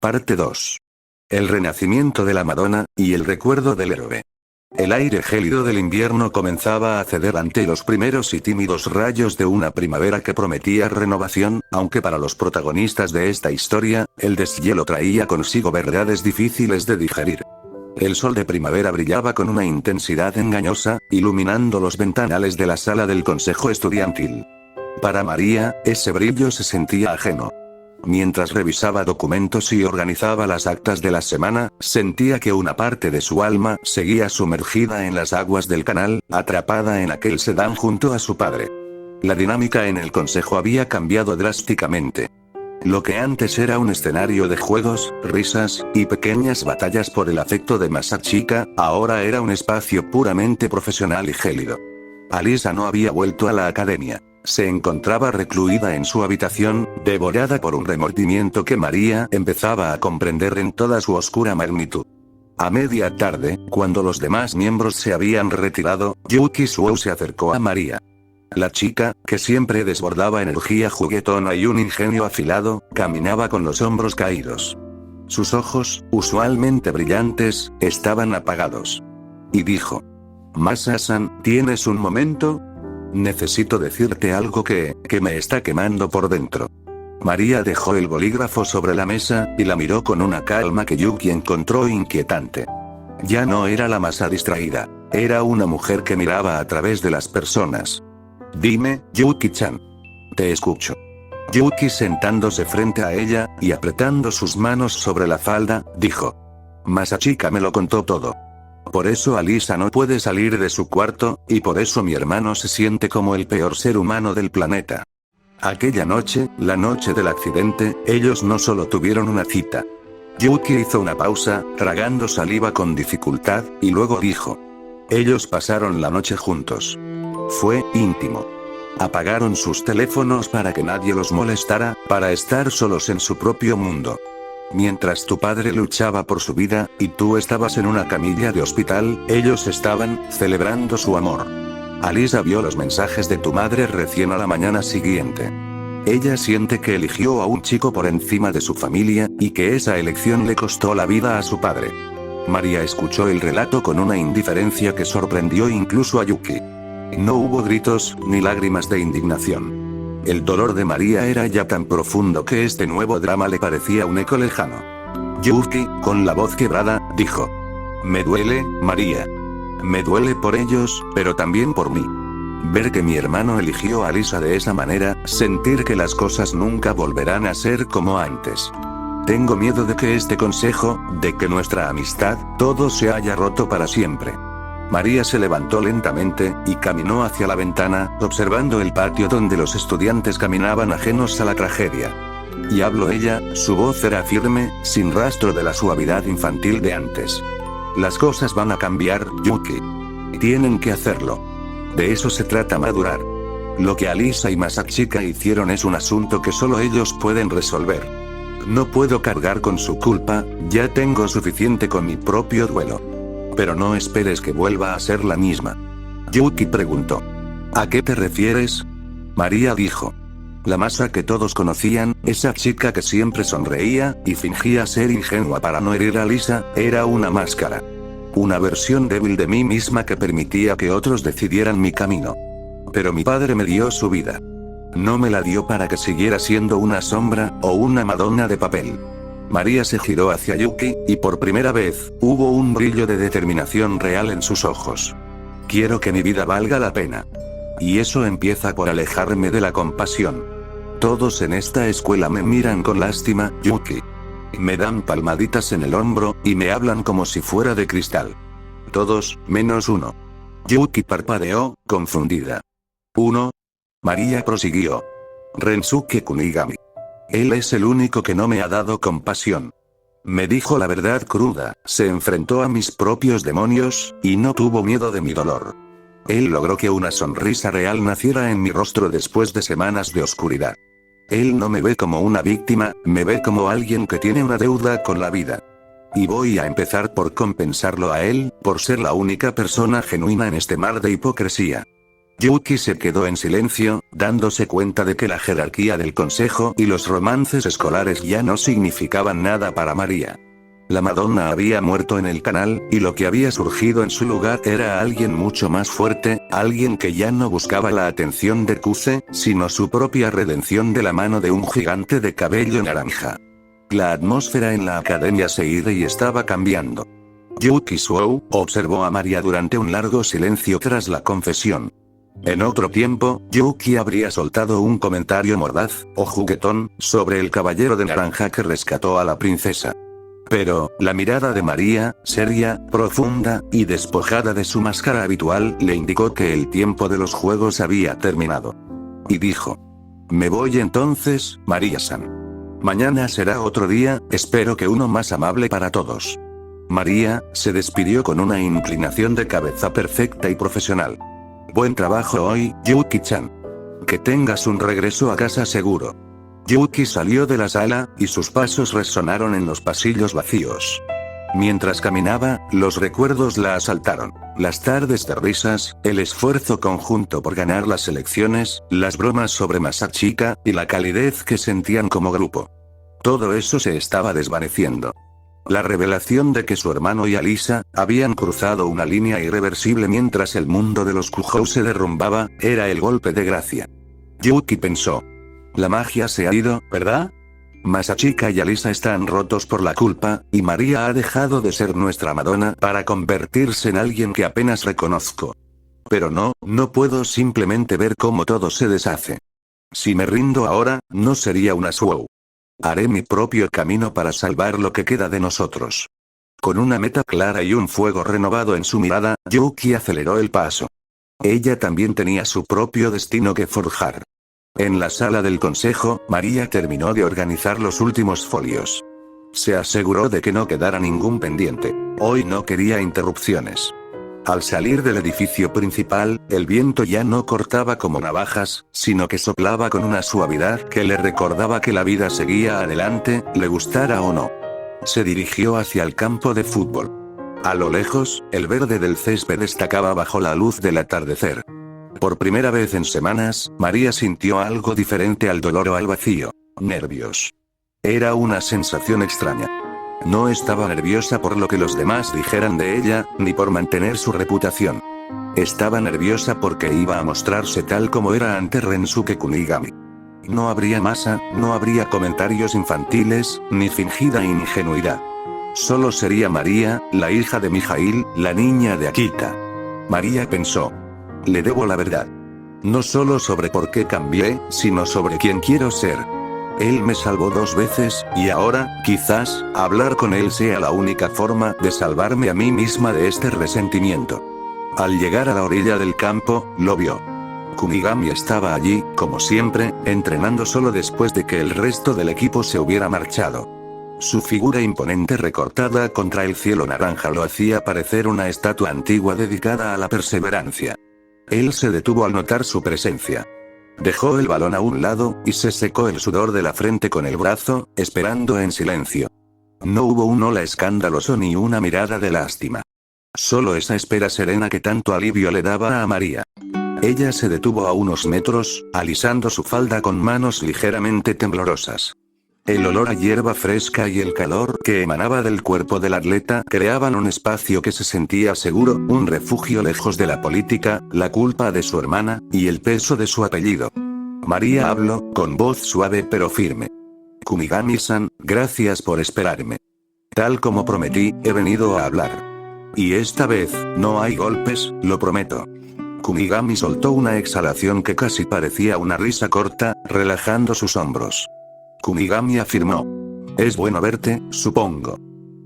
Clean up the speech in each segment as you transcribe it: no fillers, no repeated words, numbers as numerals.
Parte 2. El renacimiento de la Madonna, y el recuerdo del héroe. El aire gélido del invierno comenzaba a ceder ante los primeros y tímidos rayos de una primavera que prometía renovación, aunque para los protagonistas de esta historia, el deshielo traía consigo verdades difíciles de digerir. El sol de primavera brillaba con una intensidad engañosa, iluminando los ventanales de la sala del consejo estudiantil. Para María, ese brillo se sentía ajeno. Mientras revisaba documentos y organizaba las actas de la semana, sentía que una parte de su alma seguía sumergida en las aguas del canal, atrapada en aquel sedán junto a su padre. La dinámica en el consejo había cambiado drásticamente. Lo que antes era un escenario de juegos, risas, y pequeñas batallas por el afecto de Masachika, ahora era un espacio puramente profesional y gélido. Alisa no había vuelto a la academia. Se encontraba recluida en su habitación, devorada por un remordimiento que María empezaba a comprender en toda su oscura magnitud. A media tarde, cuando los demás miembros se habían retirado, Yuki Suou se acercó a María. La chica, que siempre desbordaba energía juguetona y un ingenio afilado, caminaba con los hombros caídos. Sus ojos, usualmente brillantes, estaban apagados. Y dijo: «Masa-san, ¿tienes un momento? Necesito decirte algo que me está quemando por dentro». María dejó el bolígrafo sobre la mesa, y la miró con una calma que Yuki encontró inquietante. Ya no era la Masa distraída. Era una mujer que miraba a través de las personas. «Dime, Yuki-chan. Te escucho». Yuki, sentándose frente a ella, y apretando sus manos sobre la falda, dijo: «Masachika me lo contó todo. Por eso Alisa no puede salir de su cuarto, y por eso mi hermano se siente como el peor ser humano del planeta». Aquella noche, la noche del accidente, ellos no solo tuvieron una cita. Yuki hizo una pausa, tragando saliva con dificultad, y luego dijo: «Ellos pasaron la noche juntos. Fue íntimo. Apagaron sus teléfonos para que nadie los molestara, para estar solos en su propio mundo. Mientras tu padre luchaba por su vida, y tú estabas en una camilla de hospital, ellos estaban celebrando su amor. Alisa vio los mensajes de tu madre recién a la mañana siguiente. Ella siente que eligió a un chico por encima de su familia, y que esa elección le costó la vida a su padre». María escuchó el relato con una indiferencia que sorprendió incluso a Yuki. No hubo gritos, ni lágrimas de indignación. El dolor de María era ya tan profundo que este nuevo drama le parecía un eco lejano. Yuki, con la voz quebrada, dijo: «Me duele, María. Me duele por ellos, pero también por mí. Ver que mi hermano eligió a Alisa de esa manera, sentir que las cosas nunca volverán a ser como antes. Tengo miedo de que este consejo, de que nuestra amistad, todo se haya roto para siempre». María se levantó lentamente, y caminó hacia la ventana, observando el patio donde los estudiantes caminaban ajenos a la tragedia. Y habló ella, su voz era firme, sin rastro de la suavidad infantil de antes. «Las cosas van a cambiar, Yuki. Tienen que hacerlo. De eso se trata madurar. Lo que Alisa y Masachika hicieron es un asunto que solo ellos pueden resolver. No puedo cargar con su culpa, ya tengo suficiente con mi propio duelo. Pero no esperes que vuelva a ser la misma». Yuki preguntó: «¿A qué te refieres?». María dijo: «La Masa que todos conocían, esa chica que siempre sonreía, y fingía ser ingenua para no herir a Alisa, era una máscara. Una versión débil de mí misma que permitía que otros decidieran mi camino. Pero mi padre me dio su vida. No me la dio para que siguiera siendo una sombra, o una Madonna de papel». María se giró hacia Yuki, y por primera vez, hubo un brillo de determinación real en sus ojos. «Quiero que mi vida valga la pena. Y eso empieza por alejarme de la compasión. Todos en esta escuela me miran con lástima, Yuki. Me dan palmaditas en el hombro, y me hablan como si fuera de cristal. Todos, menos uno». Yuki parpadeó, confundida. «¿Uno?». María prosiguió: «Rensuke Kunigami. Él es el único que no me ha dado compasión. Me dijo la verdad cruda, se enfrentó a mis propios demonios, y no tuvo miedo de mi dolor. Él logró que una sonrisa real naciera en mi rostro después de semanas de oscuridad. Él no me ve como una víctima, me ve como alguien que tiene una deuda con la vida. Y voy a empezar por compensarlo a él, por ser la única persona genuina en este mar de hipocresía». Yuki se quedó en silencio, dándose cuenta de que la jerarquía del consejo y los romances escolares ya no significaban nada para María. La Madonna había muerto en el canal, y lo que había surgido en su lugar era alguien mucho más fuerte, alguien que ya no buscaba la atención de Kuze, sino su propia redención de la mano de un gigante de cabello naranja. La atmósfera en la academia se iba y estaba cambiando. Yuki Suou observó a María durante un largo silencio tras la confesión. En otro tiempo, Yuki habría soltado un comentario mordaz, o juguetón, sobre el caballero de naranja que rescató a la princesa. Pero, la mirada de María, seria, profunda, y despojada de su máscara habitual, le indicó que el tiempo de los juegos había terminado. Y dijo: «Me voy entonces, María-san. Mañana será otro día, espero que uno más amable para todos». María se despidió con una inclinación de cabeza perfecta y profesional. «Buen trabajo hoy, Yuki-chan. Que tengas un regreso a casa seguro». Yuki salió de la sala, y sus pasos resonaron en los pasillos vacíos. Mientras caminaba, los recuerdos la asaltaron. Las tardes de risas, el esfuerzo conjunto por ganar las elecciones, las bromas sobre Masachika, y la calidez que sentían como grupo. Todo eso se estaba desvaneciendo. La revelación de que su hermano y Alisa habían cruzado una línea irreversible mientras el mundo de los Kuhou se derrumbaba, era el golpe de gracia. Yuki pensó: «La magia se ha ido, ¿verdad? Masachika y Alisa están rotos por la culpa, y María ha dejado de ser nuestra Madonna para convertirse en alguien que apenas reconozco. Pero no puedo simplemente ver cómo todo se deshace. Si me rindo ahora, no sería una Suou. Haré mi propio camino para salvar lo que queda de nosotros». Con una meta clara y un fuego renovado en su mirada, Yuki aceleró el paso. Ella también tenía su propio destino que forjar. En la sala del consejo, María terminó de organizar los últimos folios. Se aseguró de que no quedara ningún pendiente. Hoy no quería interrupciones. Al salir del edificio principal, el viento ya no cortaba como navajas, sino que soplaba con una suavidad que le recordaba que la vida seguía adelante, le gustara o no. Se dirigió hacia el campo de fútbol. A lo lejos, el verde del césped destacaba bajo la luz del atardecer. Por primera vez en semanas, María sintió algo diferente al dolor o al vacío: nervios. Era una sensación extraña. No estaba nerviosa por lo que los demás dijeran de ella, ni por mantener su reputación. Estaba nerviosa porque iba a mostrarse tal como era ante Rensuke Kunigami. No habría masa, no habría comentarios infantiles, ni fingida ingenuidad. Solo sería María, la hija de Mijail, la niña de Akita. María pensó: «Le debo la verdad. No solo sobre por qué cambié, sino sobre quién quiero ser. Él me salvó 2 veces, y ahora, quizás, hablar con él sea la única forma de salvarme a mí misma de este resentimiento». Al llegar a la orilla del campo, lo vio. Kunigami estaba allí, como siempre, entrenando solo después de que el resto del equipo se hubiera marchado. Su figura imponente recortada contra el cielo naranja lo hacía parecer una estatua antigua dedicada a la perseverancia. Él se detuvo al notar su presencia. Dejó el balón a un lado, y se secó el sudor de la frente con el brazo, esperando en silencio. No hubo un hola escandaloso ni una mirada de lástima. Solo esa espera serena que tanto alivio le daba a María. Ella se detuvo a unos metros, alisando su falda con manos ligeramente temblorosas. El olor a hierba fresca y el calor que emanaba del cuerpo del atleta creaban un espacio que se sentía seguro, un refugio lejos de la política, la culpa de su hermana, y el peso de su apellido. María habló, con voz suave pero firme. «Kunigami-san, gracias por esperarme. Tal como prometí, he venido a hablar. Y esta vez, no hay golpes, lo prometo». Kunigami soltó una exhalación que casi parecía una risa corta, relajando sus hombros. Kunigami afirmó: «Es bueno verte, supongo.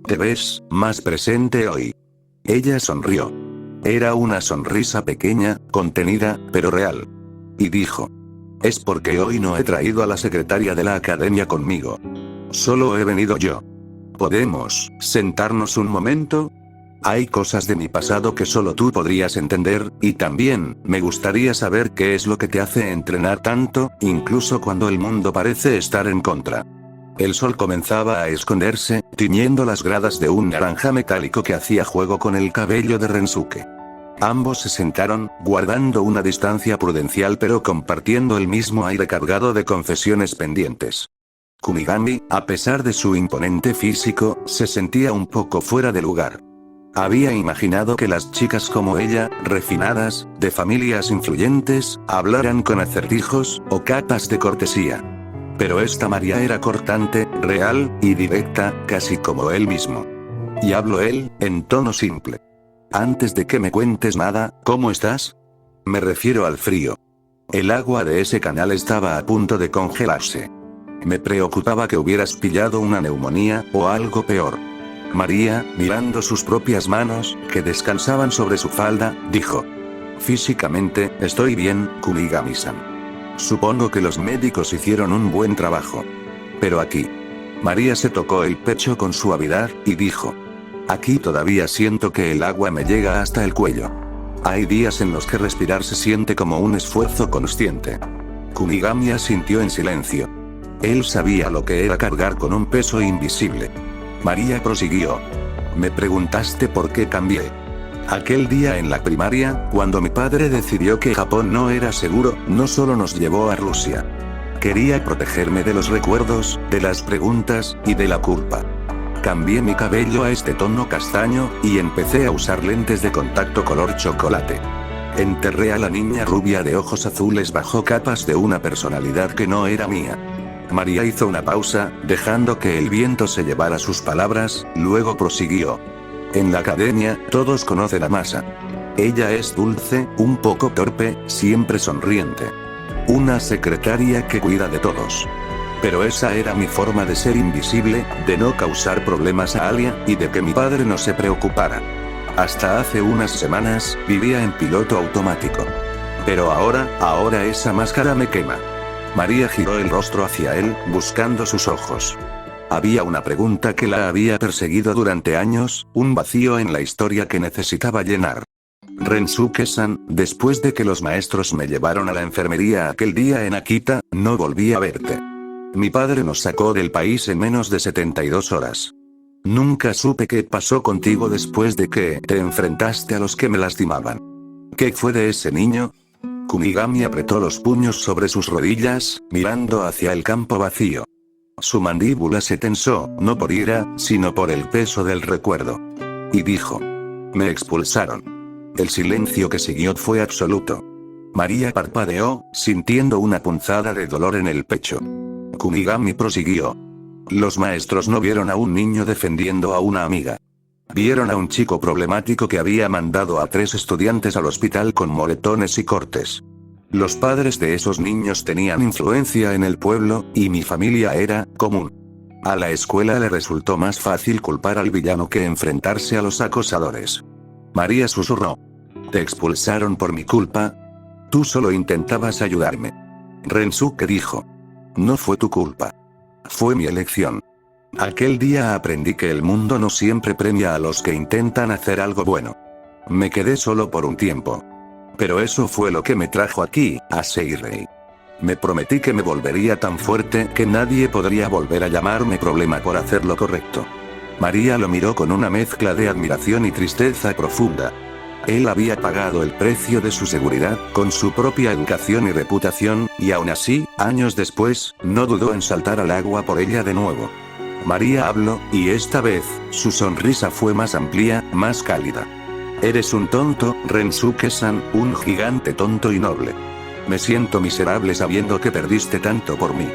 Te ves más presente hoy». Ella sonrió. Era una sonrisa pequeña, contenida, pero real. Y dijo: «Es porque hoy no he traído a la secretaria de la academia conmigo. Solo he venido yo. ¿Podemos sentarnos un momento? Hay cosas de mi pasado que solo tú podrías entender, y también, me gustaría saber qué es lo que te hace entrenar tanto, incluso cuando el mundo parece estar en contra». El sol comenzaba a esconderse, tiñendo las gradas de un naranja metálico que hacía juego con el cabello de Rensuke. Ambos se sentaron, guardando una distancia prudencial pero compartiendo el mismo aire cargado de confesiones pendientes. Kunigami, a pesar de su imponente físico, se sentía un poco fuera de lugar. Había imaginado que las chicas como ella, refinadas, de familias influyentes, hablaran con acertijos, o capas de cortesía. Pero esta María era cortante, real, y directa, casi como él mismo. Y habló él, en tono simple. Antes de que me cuentes nada, ¿cómo estás? Me refiero al frío. El agua de ese canal estaba a punto de congelarse. Me preocupaba que hubieras pillado una neumonía, o algo peor. María, mirando sus propias manos, que descansaban sobre su falda, dijo. Físicamente, estoy bien, Kunigami-san. Supongo que los médicos hicieron un buen trabajo. Pero aquí. María se tocó el pecho con suavidad, y dijo. Aquí todavía siento que el agua me llega hasta el cuello. Hay días en los que respirar se siente como un esfuerzo consciente. Kunigami asintió en silencio. Él sabía lo que era cargar con un peso invisible. María prosiguió. Me preguntaste por qué cambié. Aquel día en la primaria, cuando mi padre decidió que Japón no era seguro, no solo nos llevó a Rusia. Quería protegerme de los recuerdos, de las preguntas, y de la culpa. Cambié mi cabello a este tono castaño, y empecé a usar lentes de contacto color chocolate. Enterré a la niña rubia de ojos azules bajo capas de una personalidad que no era mía. María hizo una pausa, dejando que el viento se llevara sus palabras, luego prosiguió. En la academia, todos conocen a Masa. Ella es dulce, un poco torpe, siempre sonriente. Una secretaria que cuida de todos. Pero esa era mi forma de ser invisible, de no causar problemas a Alia, y de que mi padre no se preocupara. Hasta hace unas semanas, vivía en piloto automático. Pero ahora esa máscara me quema. María giró el rostro hacia él, buscando sus ojos. Había una pregunta que la había perseguido durante años, un vacío en la historia que necesitaba llenar. Rensuke-san, después de que los maestros me llevaron a la enfermería aquel día en Akita, no volví a verte. Mi padre nos sacó del país en menos de 72 horas. Nunca supe qué pasó contigo después de que te enfrentaste a los que me lastimaban. ¿Qué fue de ese niño? Kunigami apretó los puños sobre sus rodillas, mirando hacia el campo vacío. Su mandíbula se tensó, no por ira, sino por el peso del recuerdo. Y dijo. Me expulsaron. El silencio que siguió fue absoluto. María parpadeó, sintiendo una punzada de dolor en el pecho. Kunigami prosiguió. Los maestros no vieron a un niño defendiendo a una amiga. Vieron a un chico problemático que había mandado a 3 estudiantes al hospital con moretones y cortes. Los padres de esos niños tenían influencia en el pueblo, y mi familia era común. A la escuela le resultó más fácil culpar al villano que enfrentarse a los acosadores. María susurró. ¿Te expulsaron por mi culpa? Tú solo intentabas ayudarme. Rensuke dijo. No fue tu culpa. Fue mi elección. Aquel día aprendí que el mundo no siempre premia a los que intentan hacer algo bueno. Me quedé solo por un tiempo. Pero eso fue lo que me trajo aquí, a Seirei. Me prometí que me volvería tan fuerte que nadie podría volver a llamarme problema por hacer lo correcto. María lo miró con una mezcla de admiración y tristeza profunda. Él había pagado el precio de su seguridad, con su propia educación y reputación, y aún así, años después, no dudó en saltar al agua por ella de nuevo. María habló, y esta vez, su sonrisa fue más amplia, más cálida. Eres un tonto, Rensuke-san, un gigante tonto y noble. Me siento miserable sabiendo que perdiste tanto por mí.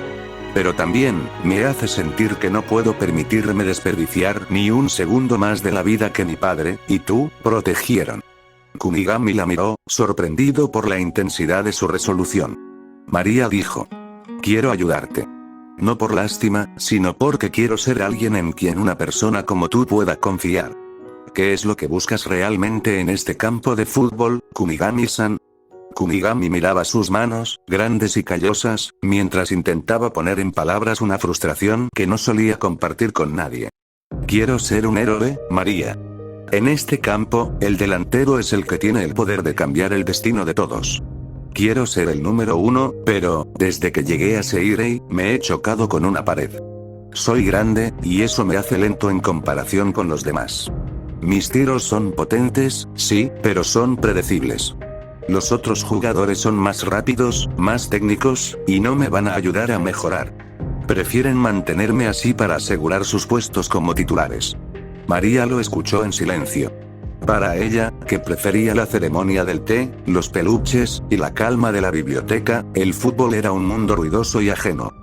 Pero también, me hace sentir que no puedo permitirme desperdiciar ni un segundo más de la vida que mi padre, y tú, protegieron. Kunigami la miró, sorprendido por la intensidad de su resolución. María dijo. Quiero ayudarte. No por lástima, sino porque quiero ser alguien en quien una persona como tú pueda confiar. ¿Qué es lo que buscas realmente en este campo de fútbol, Kunigami-san? Kunigami miraba sus manos, grandes y callosas, mientras intentaba poner en palabras una frustración que no solía compartir con nadie. Quiero ser un héroe, María. En este campo, el delantero es el que tiene el poder de cambiar el destino de todos. Quiero ser el número 1, pero, desde que llegué a Seirei, me he chocado con una pared. Soy grande, y eso me hace lento en comparación con los demás. Mis tiros son potentes, sí, pero son predecibles. Los otros jugadores son más rápidos, más técnicos, y no me van a ayudar a mejorar. Prefieren mantenerme así para asegurar sus puestos como titulares. María lo escuchó en silencio. Para ella, que prefería la ceremonia del té, los peluches, y la calma de la biblioteca, el fútbol era un mundo ruidoso y ajeno.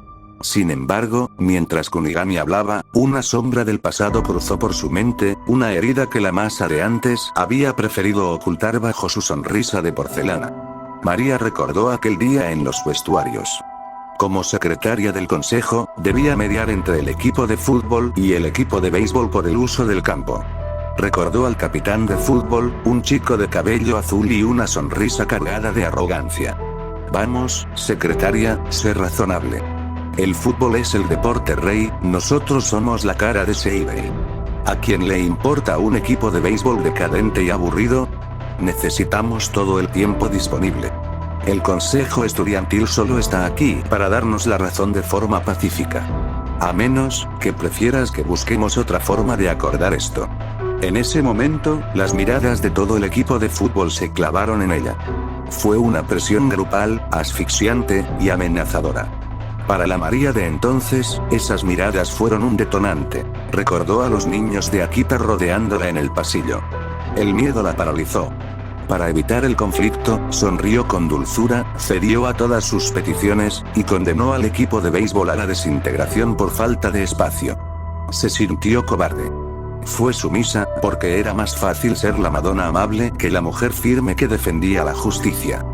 Sin embargo, mientras Kunigami hablaba, una sombra del pasado cruzó por su mente, una herida que la masa de antes había preferido ocultar bajo su sonrisa de porcelana. María recordó aquel día en los vestuarios. Como secretaria del consejo, debía mediar entre el equipo de fútbol y el equipo de béisbol por el uso del campo. Recordó al capitán de fútbol, un chico de cabello azul y una sonrisa cargada de arrogancia. Vamos, secretaria, sé razonable. El fútbol es el deporte rey, nosotros somos la cara de Seibei. ¿A quién le importa un equipo de béisbol decadente y aburrido? Necesitamos todo el tiempo disponible. El consejo estudiantil solo está aquí para darnos la razón de forma pacífica. A menos que prefieras que busquemos otra forma de acordar esto. En ese momento, las miradas de todo el equipo de fútbol se clavaron en ella. Fue una presión grupal, asfixiante y amenazadora. Para la María de entonces, esas miradas fueron un detonante. Recordó a los niños de Akita rodeándola en el pasillo. El miedo la paralizó. Para evitar el conflicto, sonrió con dulzura, cedió a todas sus peticiones, y condenó al equipo de béisbol a la desintegración por falta de espacio. Se sintió cobarde. Fue sumisa, porque era más fácil ser la Madonna amable que la mujer firme que defendía la justicia.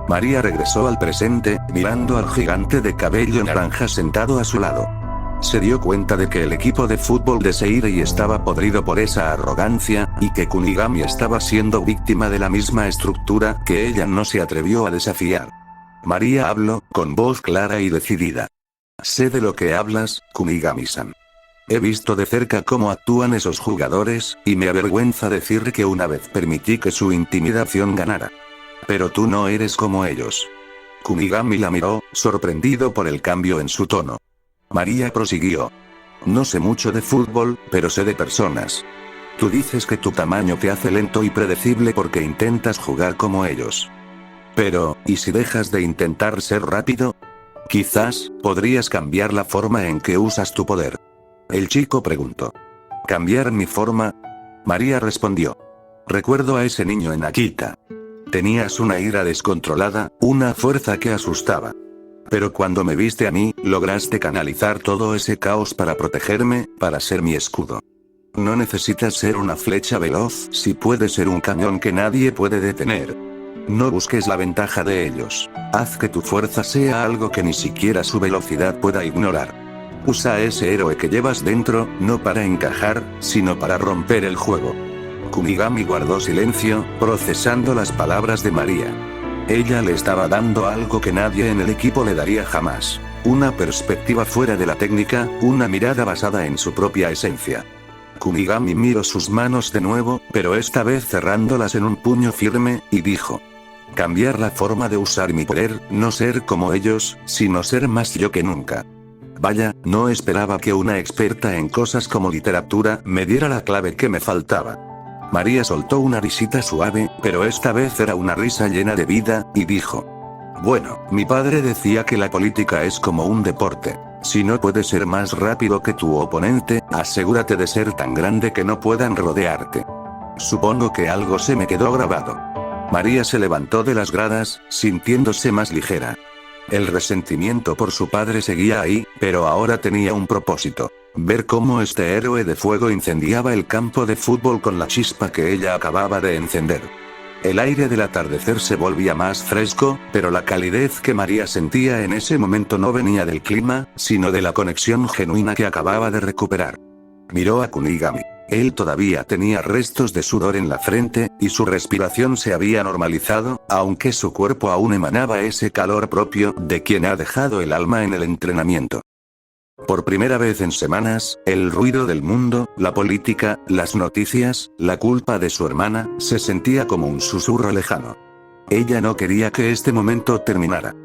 María regresó al presente, mirando al gigante de cabello naranja sentado a su lado. Se dio cuenta de que el equipo de fútbol de Seirei estaba podrido por esa arrogancia, y que Kunigami estaba siendo víctima de la misma estructura que ella no se atrevió a desafiar. María habló, con voz clara y decidida. Sé de lo que hablas, Kunigami-san. He visto de cerca cómo actúan esos jugadores, y me avergüenza decir que una vez permití que su intimidación ganara. Pero tú no eres como ellos. Kunigami la miró, sorprendido por el cambio en su tono. María prosiguió. No sé mucho de fútbol, pero sé de personas. Tú dices que tu tamaño te hace lento y predecible porque intentas jugar como ellos. Pero, ¿y si dejas de intentar ser rápido? Quizás, podrías cambiar la forma en que usas tu poder. El chico preguntó. ¿Cambiar mi forma? María respondió. Recuerdo a ese niño en Akita. Tenías una ira descontrolada, una fuerza que asustaba. Pero cuando me viste a mí, lograste canalizar todo ese caos para protegerme, para ser mi escudo. No necesitas ser una flecha veloz si puedes ser un cañón que nadie puede detener. No busques la ventaja de ellos. Haz que tu fuerza sea algo que ni siquiera su velocidad pueda ignorar. Usa ese héroe que llevas dentro, no para encajar, sino para romper el juego. Kunigami guardó silencio, procesando las palabras de María. Ella le estaba dando algo que nadie en el equipo le daría jamás. Una perspectiva fuera de la técnica, una mirada basada en su propia esencia. Kunigami miró sus manos de nuevo, pero esta vez cerrándolas en un puño firme, y dijo. Cambiar la forma de usar mi poder, no ser como ellos, sino ser más yo que nunca. Vaya, no esperaba que una experta en cosas como literatura me diera la clave que me faltaba. María soltó una risita suave, pero esta vez era una risa llena de vida, y dijo. Bueno, mi padre decía que la política es como un deporte. Si no puedes ser más rápido que tu oponente, asegúrate de ser tan grande que no puedan rodearte. Supongo que algo se me quedó grabado. María se levantó de las gradas, sintiéndose más ligera. El resentimiento por su padre seguía ahí, pero ahora tenía un propósito. Ver cómo este héroe de fuego incendiaba el campo de fútbol con la chispa que ella acababa de encender. El aire del atardecer se volvía más fresco, pero la calidez que María sentía en ese momento no venía del clima, sino de la conexión genuina que acababa de recuperar. Miró a Kunigami. Él todavía tenía restos de sudor en la frente, y su respiración se había normalizado, aunque su cuerpo aún emanaba ese calor propio de quien ha dejado el alma en el entrenamiento. Por primera vez en semanas, el ruido del mundo, la política, las noticias, la culpa de su hermana, se sentía como un susurro lejano. Ella no quería que este momento terminara.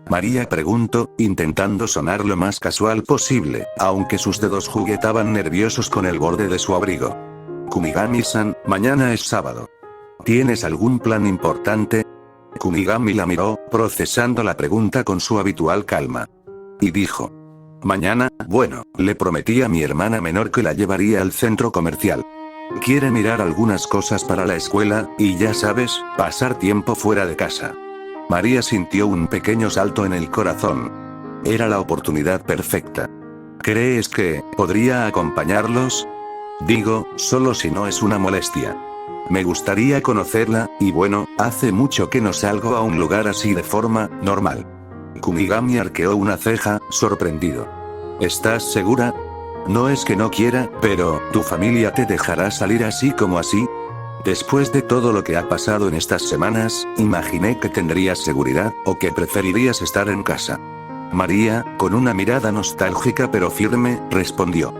María preguntó, intentando sonar lo más casual posible, aunque sus dedos juguetaban nerviosos con el borde de su abrigo. Kunigami-san, mañana es sábado. ¿Tienes algún plan importante? Kunigami la miró, procesando la pregunta con su habitual calma. Y dijo: mañana, bueno, le prometí a mi hermana menor que la llevaría al centro comercial. Quiere mirar algunas cosas para la escuela, y ya sabes, pasar tiempo fuera de casa. María sintió un pequeño salto en el corazón. Era la oportunidad perfecta. ¿Crees que podría acompañarlos? Digo, solo si no es una molestia. Me gustaría conocerla, y bueno, hace mucho que no salgo a un lugar así de forma normal. Kunigami arqueó una ceja, sorprendido. ¿Estás segura? No es que no quiera, pero ¿tu familia te dejará salir así como así? Después de todo lo que ha pasado en estas semanas, imaginé que tendrías seguridad, o que preferirías estar en casa. María, con una mirada nostálgica pero firme, respondió: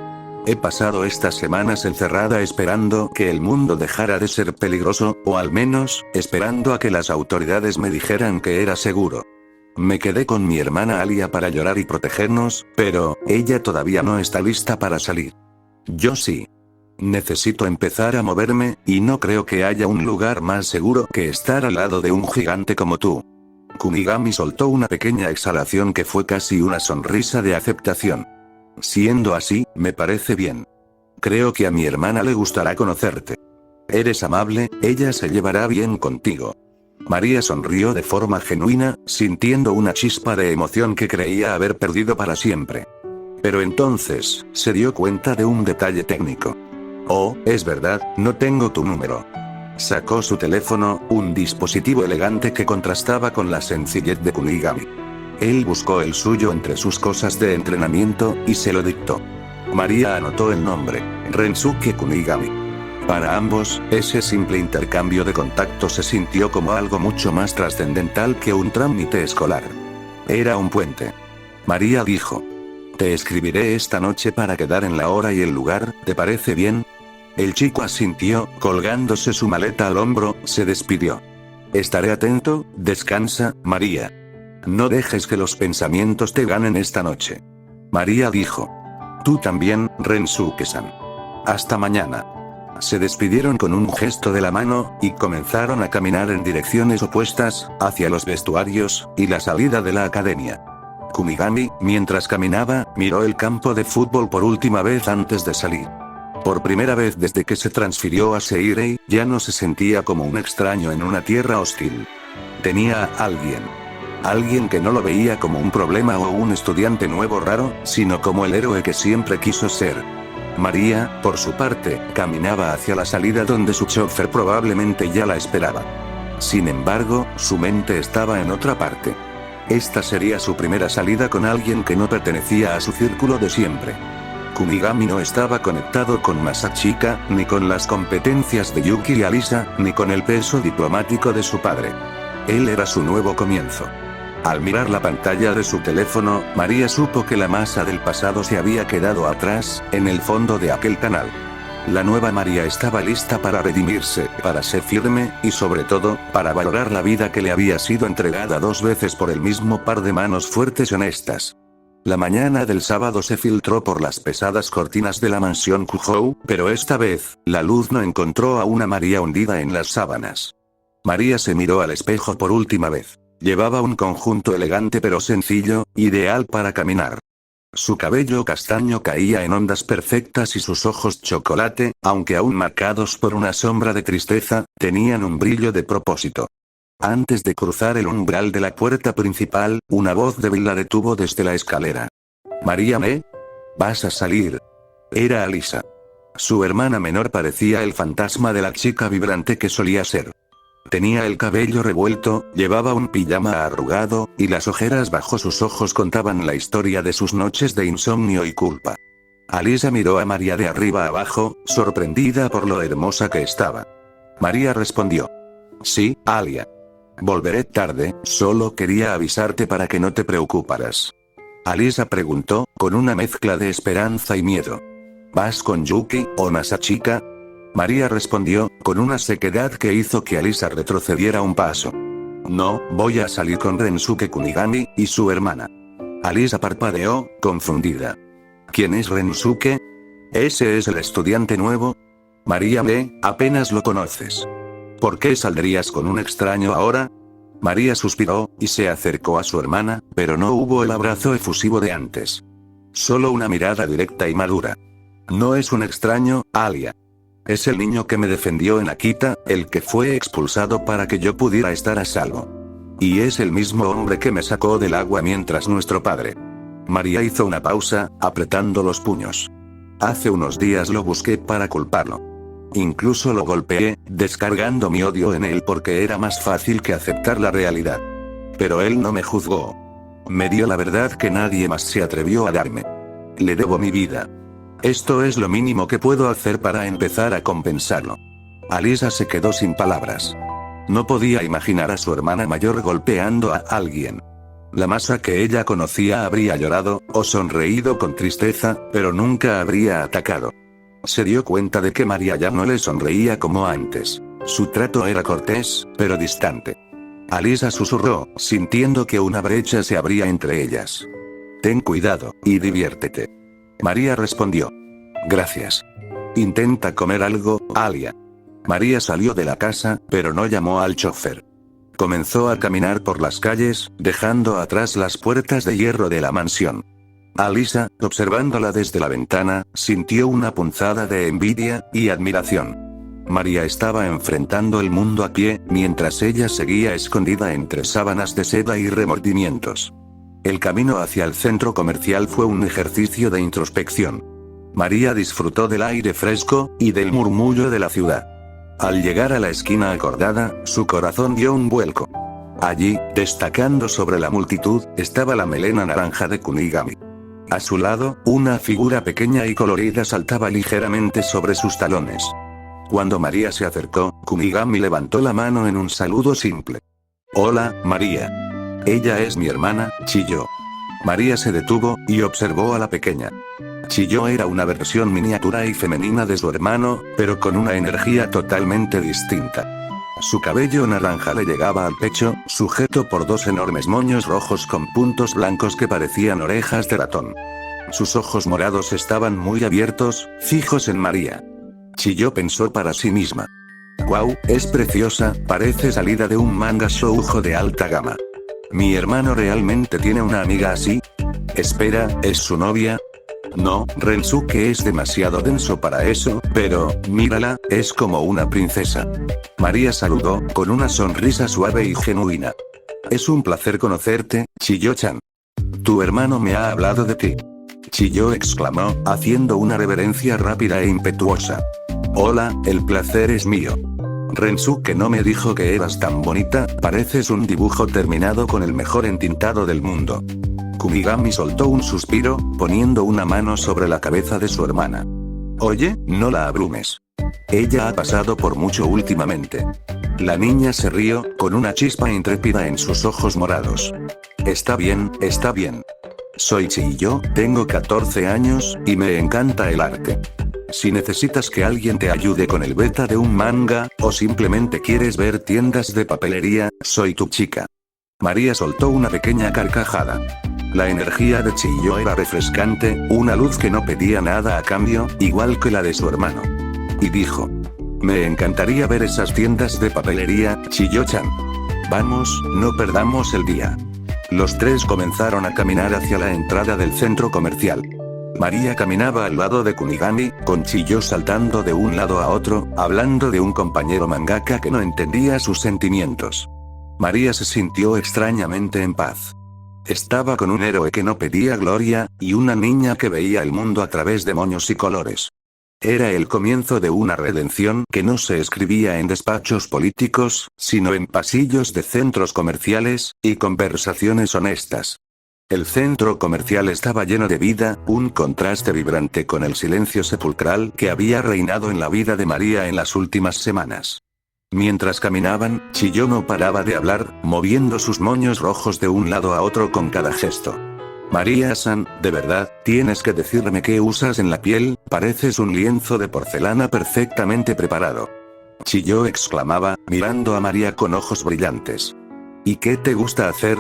he pasado estas semanas encerrada esperando que el mundo dejara de ser peligroso, o al menos, esperando a que las autoridades me dijeran que era seguro. Me quedé con mi hermana Alia para llorar y protegernos, pero ella todavía no está lista para salir. Yo sí. Necesito empezar a moverme, y no creo que haya un lugar más seguro que estar al lado de un gigante como tú. Kunigami soltó una pequeña exhalación que fue casi una sonrisa de aceptación. Siendo así, me parece bien. Creo que a mi hermana le gustará conocerte. Eres amable, ella se llevará bien contigo. María sonrió de forma genuina, sintiendo una chispa de emoción que creía haber perdido para siempre. Pero entonces, se dio cuenta de un detalle técnico. Oh, es verdad, no tengo tu número. Sacó su teléfono, un dispositivo elegante que contrastaba con la sencillez de Kunigami. Él buscó el suyo entre sus cosas de entrenamiento, y se lo dictó. María anotó el nombre: Rensuke Kunigami. Para ambos, ese simple intercambio de contactos se sintió como algo mucho más trascendental que un trámite escolar. Era un puente. María dijo: te escribiré esta noche para quedar en la hora y el lugar, ¿te parece bien? El chico asintió, colgándose su maleta al hombro, se despidió. Estaré atento, descansa, María. No dejes que los pensamientos te ganen esta noche. María dijo: tú también, Rensuke-san. Hasta mañana. Se despidieron con un gesto de la mano, y comenzaron a caminar en direcciones opuestas, hacia los vestuarios, y la salida de la academia. Kunigami, mientras caminaba, miró el campo de fútbol por última vez antes de salir. Por primera vez desde que se transfirió a Seirei, ya no se sentía como un extraño en una tierra hostil. Tenía a alguien. Alguien que no lo veía como un problema o un estudiante nuevo raro, sino como el héroe que siempre quiso ser. María, por su parte, caminaba hacia la salida donde su chofer probablemente ya la esperaba. Sin embargo, su mente estaba en otra parte. Esta sería su primera salida con alguien que no pertenecía a su círculo de siempre. Kunigami no estaba conectado con Masachika, ni con las competencias de Yuki y Alisa, ni con el peso diplomático de su padre. Él era su nuevo comienzo. Al mirar la pantalla de su teléfono, María supo que la masa del pasado se había quedado atrás, en el fondo de aquel canal. La nueva María estaba lista para redimirse, para ser firme, y sobre todo, para valorar la vida que le había sido entregada 2 veces por el mismo par de manos fuertes y honestas. La mañana del sábado se filtró por las pesadas cortinas de la mansión Kuhou, pero esta vez, la luz no encontró a una María hundida en las sábanas. María se miró al espejo por última vez. Llevaba un conjunto elegante pero sencillo, ideal para caminar. Su cabello castaño caía en ondas perfectas y sus ojos chocolate, aunque aún marcados por una sombra de tristeza, tenían un brillo de propósito. Antes de cruzar el umbral de la puerta principal, una voz débil la detuvo desde la escalera. «María, ¿vas a salir?» Era Alisa. Su hermana menor parecía el fantasma de la chica vibrante que solía ser. Tenía el cabello revuelto, llevaba un pijama arrugado, y las ojeras bajo sus ojos contaban la historia de sus noches de insomnio y culpa. Alisa miró a María de arriba abajo, sorprendida por lo hermosa que estaba. María respondió: «Sí, Alia. Volveré tarde, solo quería avisarte para que no te preocuparas». Alisa preguntó, con una mezcla de esperanza y miedo: «¿Vas con Yuki o Masachika?» María respondió, con una sequedad que hizo que Alisa retrocediera un paso: «No, voy a salir con Rensuke Kunigami y su hermana». Alisa parpadeó, confundida. «¿Quién es Rensuke? ¿Ese es el estudiante nuevo?» María apenas lo conoces. ¿Por qué saldrías con un extraño ahora? María suspiró, y se acercó a su hermana, pero no hubo el abrazo efusivo de antes. Solo una mirada directa y madura. No es un extraño, Alia. Es el niño que me defendió en Akita, el que fue expulsado para que yo pudiera estar a salvo. Y es el mismo hombre que me sacó del agua mientras nuestro padre. María hizo una pausa, apretando los puños. Hace unos días lo busqué para culparlo. Incluso lo golpeé, descargando mi odio en él porque era más fácil que aceptar la realidad. Pero él no me juzgó. Me dio la verdad que nadie más se atrevió a darme. Le debo mi vida. Esto es lo mínimo que puedo hacer para empezar a compensarlo. Alisa se quedó sin palabras. No podía imaginar a su hermana mayor golpeando a alguien. La masa que ella conocía habría llorado, o sonreído con tristeza, pero nunca habría atacado. Se dio cuenta de que María ya no le sonreía como antes. Su trato era cortés, pero distante. Alisa susurró, sintiendo que una brecha se abría entre ellas. Ten cuidado, y diviértete. María respondió. Gracias. Intenta comer algo, Alia. María salió de la casa, pero no llamó al chofer. Comenzó a caminar por las calles, dejando atrás las puertas de hierro de la mansión. Alisa, observándola desde la ventana, sintió una punzada de envidia y admiración. María estaba enfrentando el mundo a pie, mientras ella seguía escondida entre sábanas de seda y remordimientos. El camino hacia el centro comercial fue un ejercicio de introspección. María disfrutó del aire fresco, y del murmullo de la ciudad. Al llegar a la esquina acordada, su corazón dio un vuelco. Allí, destacando sobre la multitud, estaba la melena naranja de Kunigami. A su lado, una figura pequeña y colorida saltaba ligeramente sobre sus talones. Cuando María se acercó, Kunigami levantó la mano en un saludo simple. Hola, María. Ella es mi hermana, Chiyo. María se detuvo, y observó a la pequeña. Chiyo era una versión miniatura y femenina de su hermano, pero con una energía totalmente distinta. Su cabello naranja le llegaba al pecho, sujeto por dos enormes moños rojos con puntos blancos que parecían orejas de ratón. Sus ojos morados estaban muy abiertos, fijos en María. Chiyo pensó para sí misma. Wow, es preciosa, parece salida de un manga shoujo de alta gama. ¿Mi hermano realmente tiene una amiga así? Espera, ¿es su novia? No, Rensuke es demasiado denso para eso, pero, mírala, es como una princesa. María saludó, con una sonrisa suave y genuina. Es un placer conocerte, Chiyo-chan. Tu hermano me ha hablado de ti. Chiyo exclamó, haciendo una reverencia rápida e impetuosa. Hola, el placer es mío. Rensuke no me dijo que eras tan bonita, pareces un dibujo terminado con el mejor entintado del mundo. Kunigami soltó un suspiro, poniendo una mano sobre la cabeza de su hermana. Oye, no la abrumes. Ella ha pasado por mucho últimamente. La niña se rió, con una chispa intrépida en sus ojos morados. Está bien, está bien. Soy Chiyo, tengo 14 años, y me encanta el arte. Si necesitas que alguien te ayude con el beta de un manga, o simplemente quieres ver tiendas de papelería, soy tu chica. María soltó una pequeña carcajada. La energía de Chiyo era refrescante, una luz que no pedía nada a cambio, igual que la de su hermano. Y dijo. Me encantaría ver esas tiendas de papelería, Chiyo-chan. Vamos, no perdamos el día. Los tres comenzaron a caminar hacia la entrada del centro comercial. María caminaba al lado de Kunigami, con Chiyo saltando de un lado a otro, hablando de un compañero mangaka que no entendía sus sentimientos. María se sintió extrañamente en paz. Estaba con un héroe que no pedía gloria, y una niña que veía el mundo a través de moños y colores. Era el comienzo de una redención que no se escribía en despachos políticos, sino en pasillos de centros comerciales, y conversaciones honestas. El centro comercial estaba lleno de vida, un contraste vibrante con el silencio sepulcral que había reinado en la vida de María en las últimas semanas. Mientras caminaban, Chiyo no paraba de hablar, moviendo sus moños rojos de un lado a otro con cada gesto. María-san, de verdad, tienes que decirme qué usas en la piel, pareces un lienzo de porcelana perfectamente preparado. Chiyo exclamaba, mirando a María con ojos brillantes. ¿Y qué te gusta hacer?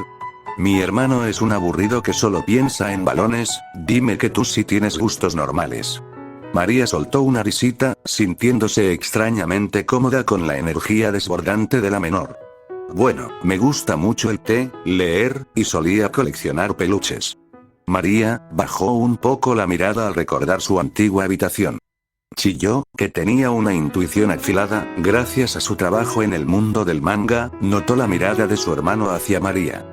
Mi hermano es un aburrido que solo piensa en balones, dime que tú sí tienes gustos normales. María soltó una risita, sintiéndose extrañamente cómoda con la energía desbordante de la menor. Bueno, me gusta mucho el té, leer, y solía coleccionar peluches. María bajó un poco la mirada al recordar su antigua habitación. Chilló, que tenía una intuición afilada, gracias a su trabajo en el mundo del manga, notó la mirada de su hermano hacia María.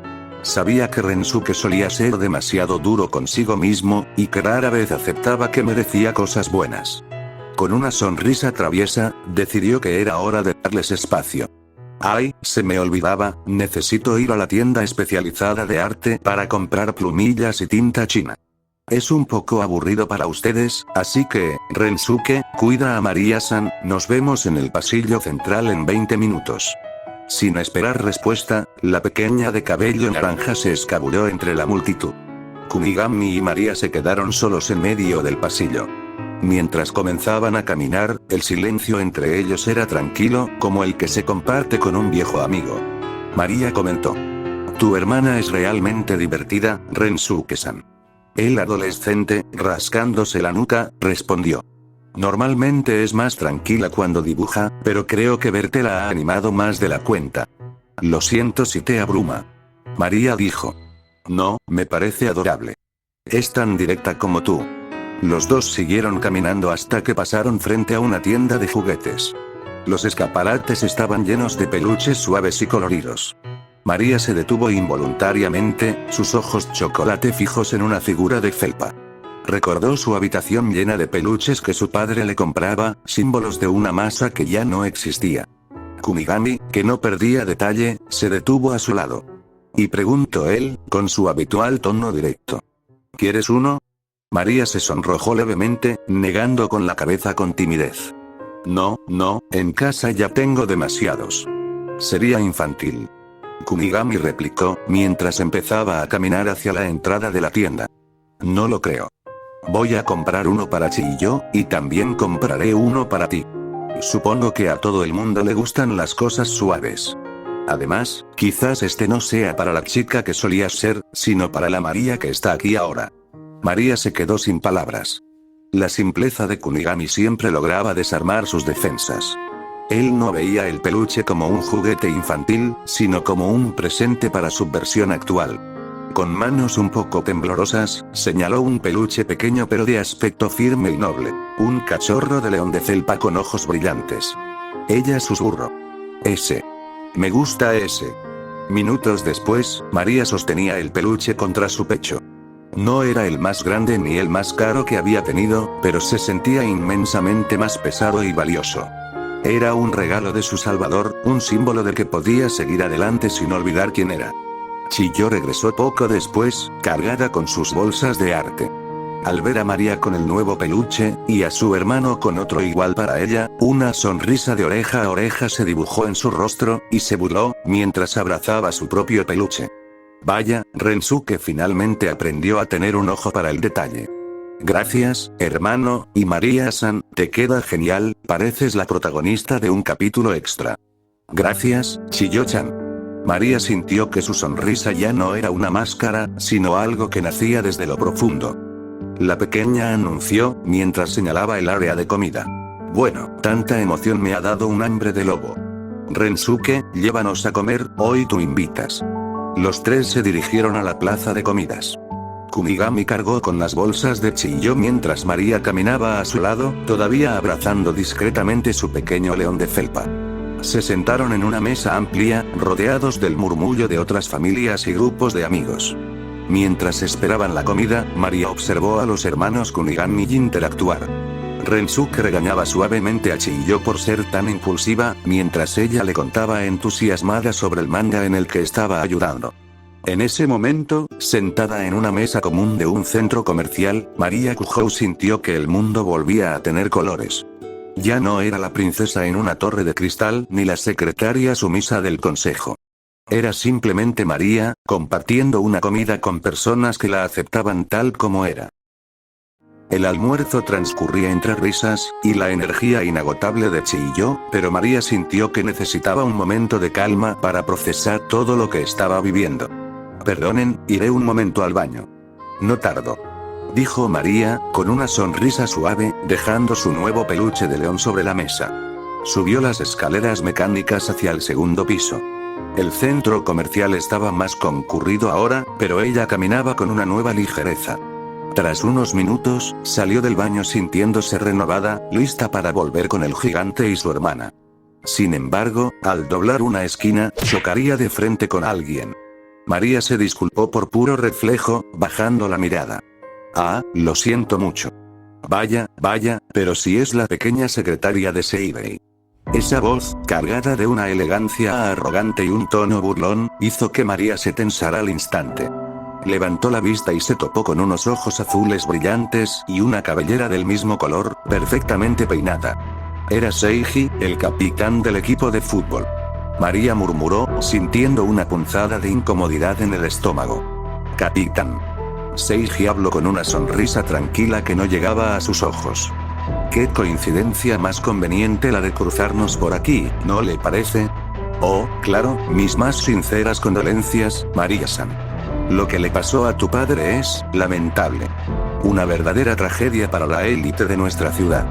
Sabía que Rensuke solía ser demasiado duro consigo mismo, y que rara vez aceptaba que merecía cosas buenas. Con una sonrisa traviesa, decidió que era hora de darles espacio. Ay, se me olvidaba, necesito ir a la tienda especializada de arte para comprar plumillas y tinta china. Es un poco aburrido para ustedes, así que, Rensuke, cuida a María-san, nos vemos en el pasillo central en 20 minutos. Sin esperar respuesta, la pequeña de cabello naranja se escabulló entre la multitud. Kunigami y María se quedaron solos en medio del pasillo. Mientras comenzaban a caminar, el silencio entre ellos era tranquilo, como el que se comparte con un viejo amigo. María comentó: «Tu hermana es realmente divertida, Rensuke-san». El adolescente, rascándose la nuca, respondió: «Normalmente es más tranquila cuando dibuja, pero creo que verte la ha animado más de la cuenta». «Lo siento si te abruma». María dijo. «No, me parece adorable. Es tan directa como tú». Los dos siguieron caminando hasta que pasaron frente a una tienda de juguetes. Los escaparates estaban llenos de peluches suaves y coloridos. María se detuvo involuntariamente, sus ojos chocolate fijos en una figura de felpa. Recordó su habitación llena de peluches que su padre le compraba, símbolos de una masa que ya no existía. Kunigami, que no perdía detalle, se detuvo a su lado. Y preguntó él, con su habitual tono directo: «¿Quieres uno?». María se sonrojó levemente, negando con la cabeza con timidez. «No, no, en casa ya tengo demasiados. Sería infantil». Kunigami replicó, mientras empezaba a caminar hacia la entrada de la tienda. «No lo creo. Voy a comprar uno para Chiyo, y también compraré uno para ti. Supongo que a todo el mundo le gustan las cosas suaves. Además, quizás este no sea para la chica que solías ser, sino para la María que está aquí ahora». María se quedó sin palabras. La simpleza de Kunigami siempre lograba desarmar sus defensas. Él no veía el peluche como un juguete infantil, sino como un presente para su versión actual. Con manos un poco temblorosas, señaló un peluche pequeño pero de aspecto firme y noble, un cachorro de león de felpa con ojos brillantes. Ella susurró: «Ese. Me gusta ese». Minutos después, María sostenía el peluche contra su pecho. No era el más grande ni el más caro que había tenido, pero se sentía inmensamente más pesado y valioso. Era un regalo de su salvador, un símbolo de que podía seguir adelante sin olvidar quién era. Chiyo regresó poco después, cargada con sus bolsas de arte. Al ver a María con el nuevo peluche, y a su hermano con otro igual para ella, una sonrisa de oreja a oreja se dibujó en su rostro, y se burló, mientras abrazaba su propio peluche. Vaya, Rensuke finalmente aprendió a tener un ojo para el detalle. «Gracias, hermano, y María-san, te queda genial, pareces la protagonista de un capítulo extra». «Gracias, Chiyo-chan». María sintió que su sonrisa ya no era una máscara, sino algo que nacía desde lo profundo. La pequeña anunció, mientras señalaba el área de comida: «Bueno, tanta emoción me ha dado un hambre de lobo. Rensuke, llévanos a comer, hoy tú invitas». Los tres se dirigieron a la plaza de comidas. Kunigami cargó con las bolsas de Chiyo mientras María caminaba a su lado, todavía abrazando discretamente su pequeño león de felpa. Se sentaron en una mesa amplia, rodeados del murmullo de otras familias y grupos de amigos. Mientras esperaban la comida, María observó a los hermanos Kunigami interactuar. Rensuke regañaba suavemente a Chiyo por ser tan impulsiva, mientras ella le contaba entusiasmada sobre el manga en el que estaba ayudando. En ese momento, sentada en una mesa común de un centro comercial, María Kuhou sintió que el mundo volvía a tener colores. Ya no era la princesa en una torre de cristal ni la secretaria sumisa del consejo. Era simplemente María, compartiendo una comida con personas que la aceptaban tal como era. El almuerzo transcurría entre risas, y la energía inagotable de Chiyo, pero María sintió que necesitaba un momento de calma para procesar todo lo que estaba viviendo. «Perdonen, iré un momento al baño. No tardo». dijo María, con una sonrisa suave, dejando su nuevo peluche de león sobre la mesa. Subió las escaleras mecánicas hacia el segundo piso. El centro comercial estaba más concurrido ahora, pero ella caminaba con una nueva ligereza. Tras unos minutos, salió del baño sintiéndose renovada, lista para volver con el gigante y su hermana. Sin embargo, al doblar una esquina, chocaría de frente con alguien. María se disculpó por puro reflejo, bajando la mirada. Ah, lo siento mucho. Vaya, pero si es la pequeña secretaria de Seibei. Esa voz, cargada de una elegancia arrogante y un tono burlón, hizo que María se tensara al instante. Levantó la vista y se topó con unos ojos azules brillantes y una cabellera del mismo color, perfectamente peinada. Era Seiji, el capitán del equipo de fútbol. María murmuró, sintiendo una punzada de incomodidad en el estómago. Capitán. Seiji habló con una sonrisa tranquila que no llegaba a sus ojos. Qué coincidencia más conveniente la de cruzarnos por aquí, ¿no le parece? Oh, claro, mis más sinceras condolencias, María-san. Lo que le pasó a tu padre es lamentable. Una verdadera tragedia para la élite de nuestra ciudad.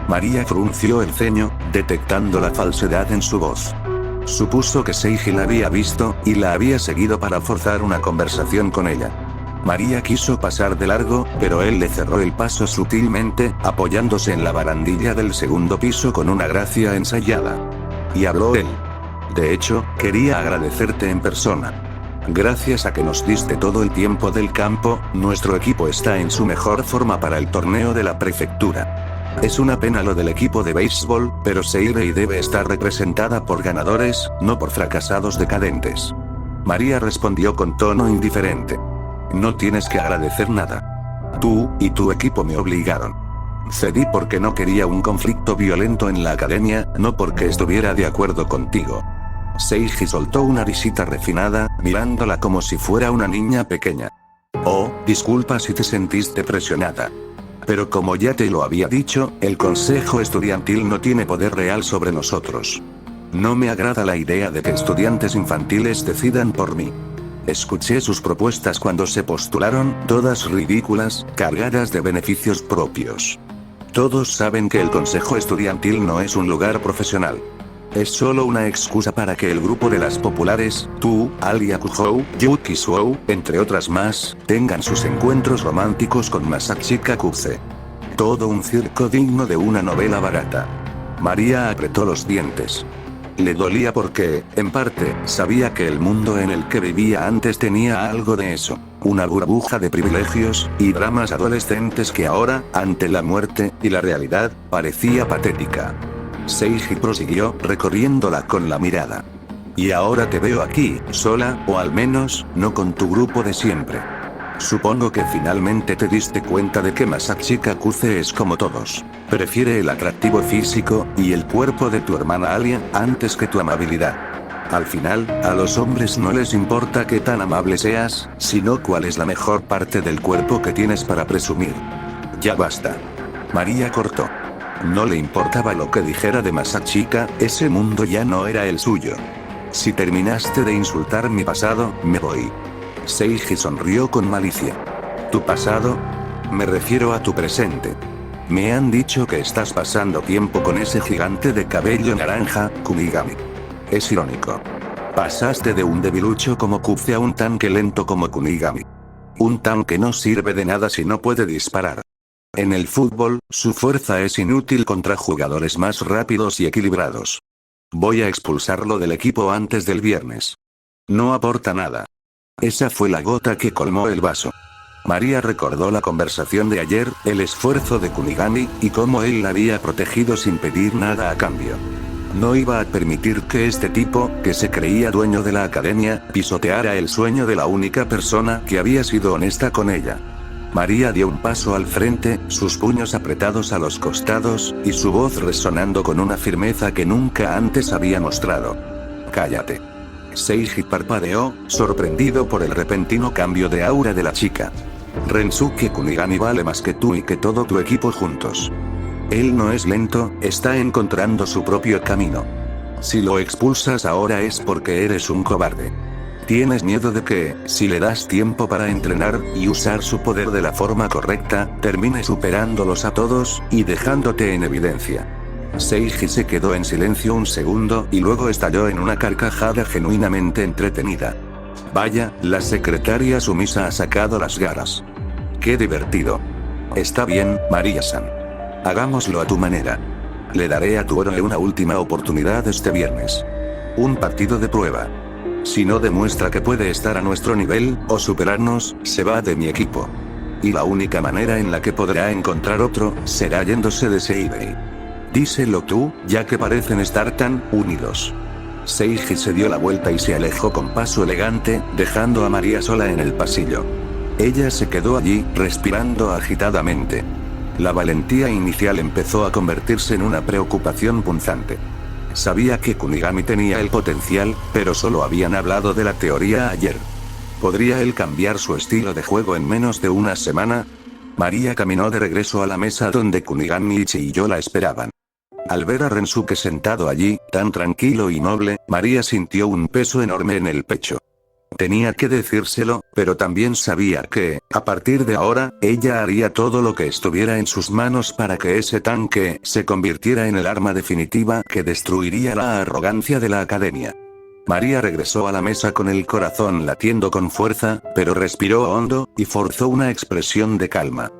María frunció el ceño, detectando la falsedad en su voz. Supuso que Seiji la había visto, y la había seguido para forzar una conversación con ella. María quiso pasar de largo, pero él le cerró el paso sutilmente, apoyándose en la barandilla del segundo piso con una gracia ensayada. Y habló él. De hecho, quería agradecerte en persona. Gracias a que nos diste todo el tiempo del campo, nuestro equipo está en su mejor forma para el torneo de la prefectura. Es una pena lo del equipo de béisbol, pero Seibei debe estar representada por ganadores, no por fracasados decadentes. María respondió con tono indiferente. No tienes que agradecer nada. Tú y tu equipo me obligaron. Cedí porque no quería un conflicto violento en la academia, no porque estuviera de acuerdo contigo. Seiji soltó una risita refinada, mirándola como si fuera una niña pequeña. Oh, disculpa si te sentiste presionada. Pero como ya te lo había dicho, el consejo estudiantil no tiene poder real sobre nosotros. No me agrada la idea de que estudiantes infantiles decidan por mí. Escuché sus propuestas cuando se postularon, todas ridículas, cargadas de beneficios propios. Todos saben que el consejo estudiantil no es un lugar profesional. Es solo una excusa para que el grupo de las populares, tú, Alia Kuhou, Yuki Suou, entre otras más, tengan sus encuentros románticos con Masashi Kakuse. Todo un circo digno de una novela barata. María apretó los dientes. Le dolía porque, en parte, sabía que el mundo en el que vivía antes tenía algo de eso. Una burbuja de privilegios y dramas adolescentes que ahora, ante la muerte y la realidad, parecía patética. Seiji prosiguió, recorriéndola con la mirada. Y ahora te veo aquí, sola, o al menos, no con tu grupo de siempre. Supongo que finalmente te diste cuenta de que Masashi Kakuse es como todos. Prefiere el atractivo físico y el cuerpo de tu hermana Alia antes que tu amabilidad. Al final, a los hombres no les importa qué tan amable seas, sino cuál es la mejor parte del cuerpo que tienes para presumir. Ya basta. María cortó. No le importaba lo que dijera de Masashika, ese mundo ya no era el suyo. Si terminaste de insultar mi pasado, me voy. Seiji sonrió con malicia. ¿Tu pasado? Me refiero a tu presente. Me han dicho que estás pasando tiempo con ese gigante de cabello naranja, Kunigami. Es irónico. Pasaste de un debilucho como Kuze a un tanque lento como Kunigami. Un tanque no sirve de nada si no puede disparar. En el fútbol, su fuerza es inútil contra jugadores más rápidos y equilibrados. Voy a expulsarlo del equipo antes del viernes. No aporta nada. Esa fue la gota que colmó el vaso. María recordó la conversación de ayer, el esfuerzo de Kunigami, y cómo él la había protegido sin pedir nada a cambio. No iba a permitir que este tipo, que se creía dueño de la academia, pisoteara el sueño de la única persona que había sido honesta con ella. María dio un paso al frente, sus puños apretados a los costados, y su voz resonando con una firmeza que nunca antes había mostrado. Cállate. Seiji parpadeó, sorprendido por el repentino cambio de aura de la chica. Rensuke Kunigami vale más que tú y que todo tu equipo juntos. Él no es lento, está encontrando su propio camino. Si lo expulsas ahora es porque eres un cobarde. Tienes miedo de que, si le das tiempo para entrenar y usar su poder de la forma correcta, termine superándolos a todos y dejándote en evidencia. Seiji se quedó en silencio un segundo y luego estalló en una carcajada genuinamente entretenida. Vaya, la secretaria sumisa ha sacado las garras. ¡Qué divertido! Está bien, María-san. Hagámoslo a tu manera. Le daré a tu héroe una última oportunidad este viernes. Un partido de prueba. Si no demuestra que puede estar a nuestro nivel, o superarnos, se va de mi equipo. Y la única manera en la que podrá encontrar otro, será yéndose de Seibei. Díselo tú, ya que parecen estar tan unidos. Seiji se dio la vuelta y se alejó con paso elegante, dejando a María sola en el pasillo. Ella se quedó allí, respirando agitadamente. La valentía inicial empezó a convertirse en una preocupación punzante. Sabía que Kunigami tenía el potencial, pero solo habían hablado de la teoría ayer. ¿Podría él cambiar su estilo de juego en menos de una semana? María caminó de regreso a la mesa donde Kunigami y Chiyo la esperaban. Al ver a Rensuke sentado allí, tan tranquilo y noble, María sintió un peso enorme en el pecho. Tenía que decírselo, pero también sabía que, a partir de ahora, ella haría todo lo que estuviera en sus manos para que ese tanque se convirtiera en el arma definitiva que destruiría la arrogancia de la academia. María regresó a la mesa con el corazón latiendo con fuerza, pero respiró hondo, y forzó una expresión de calma.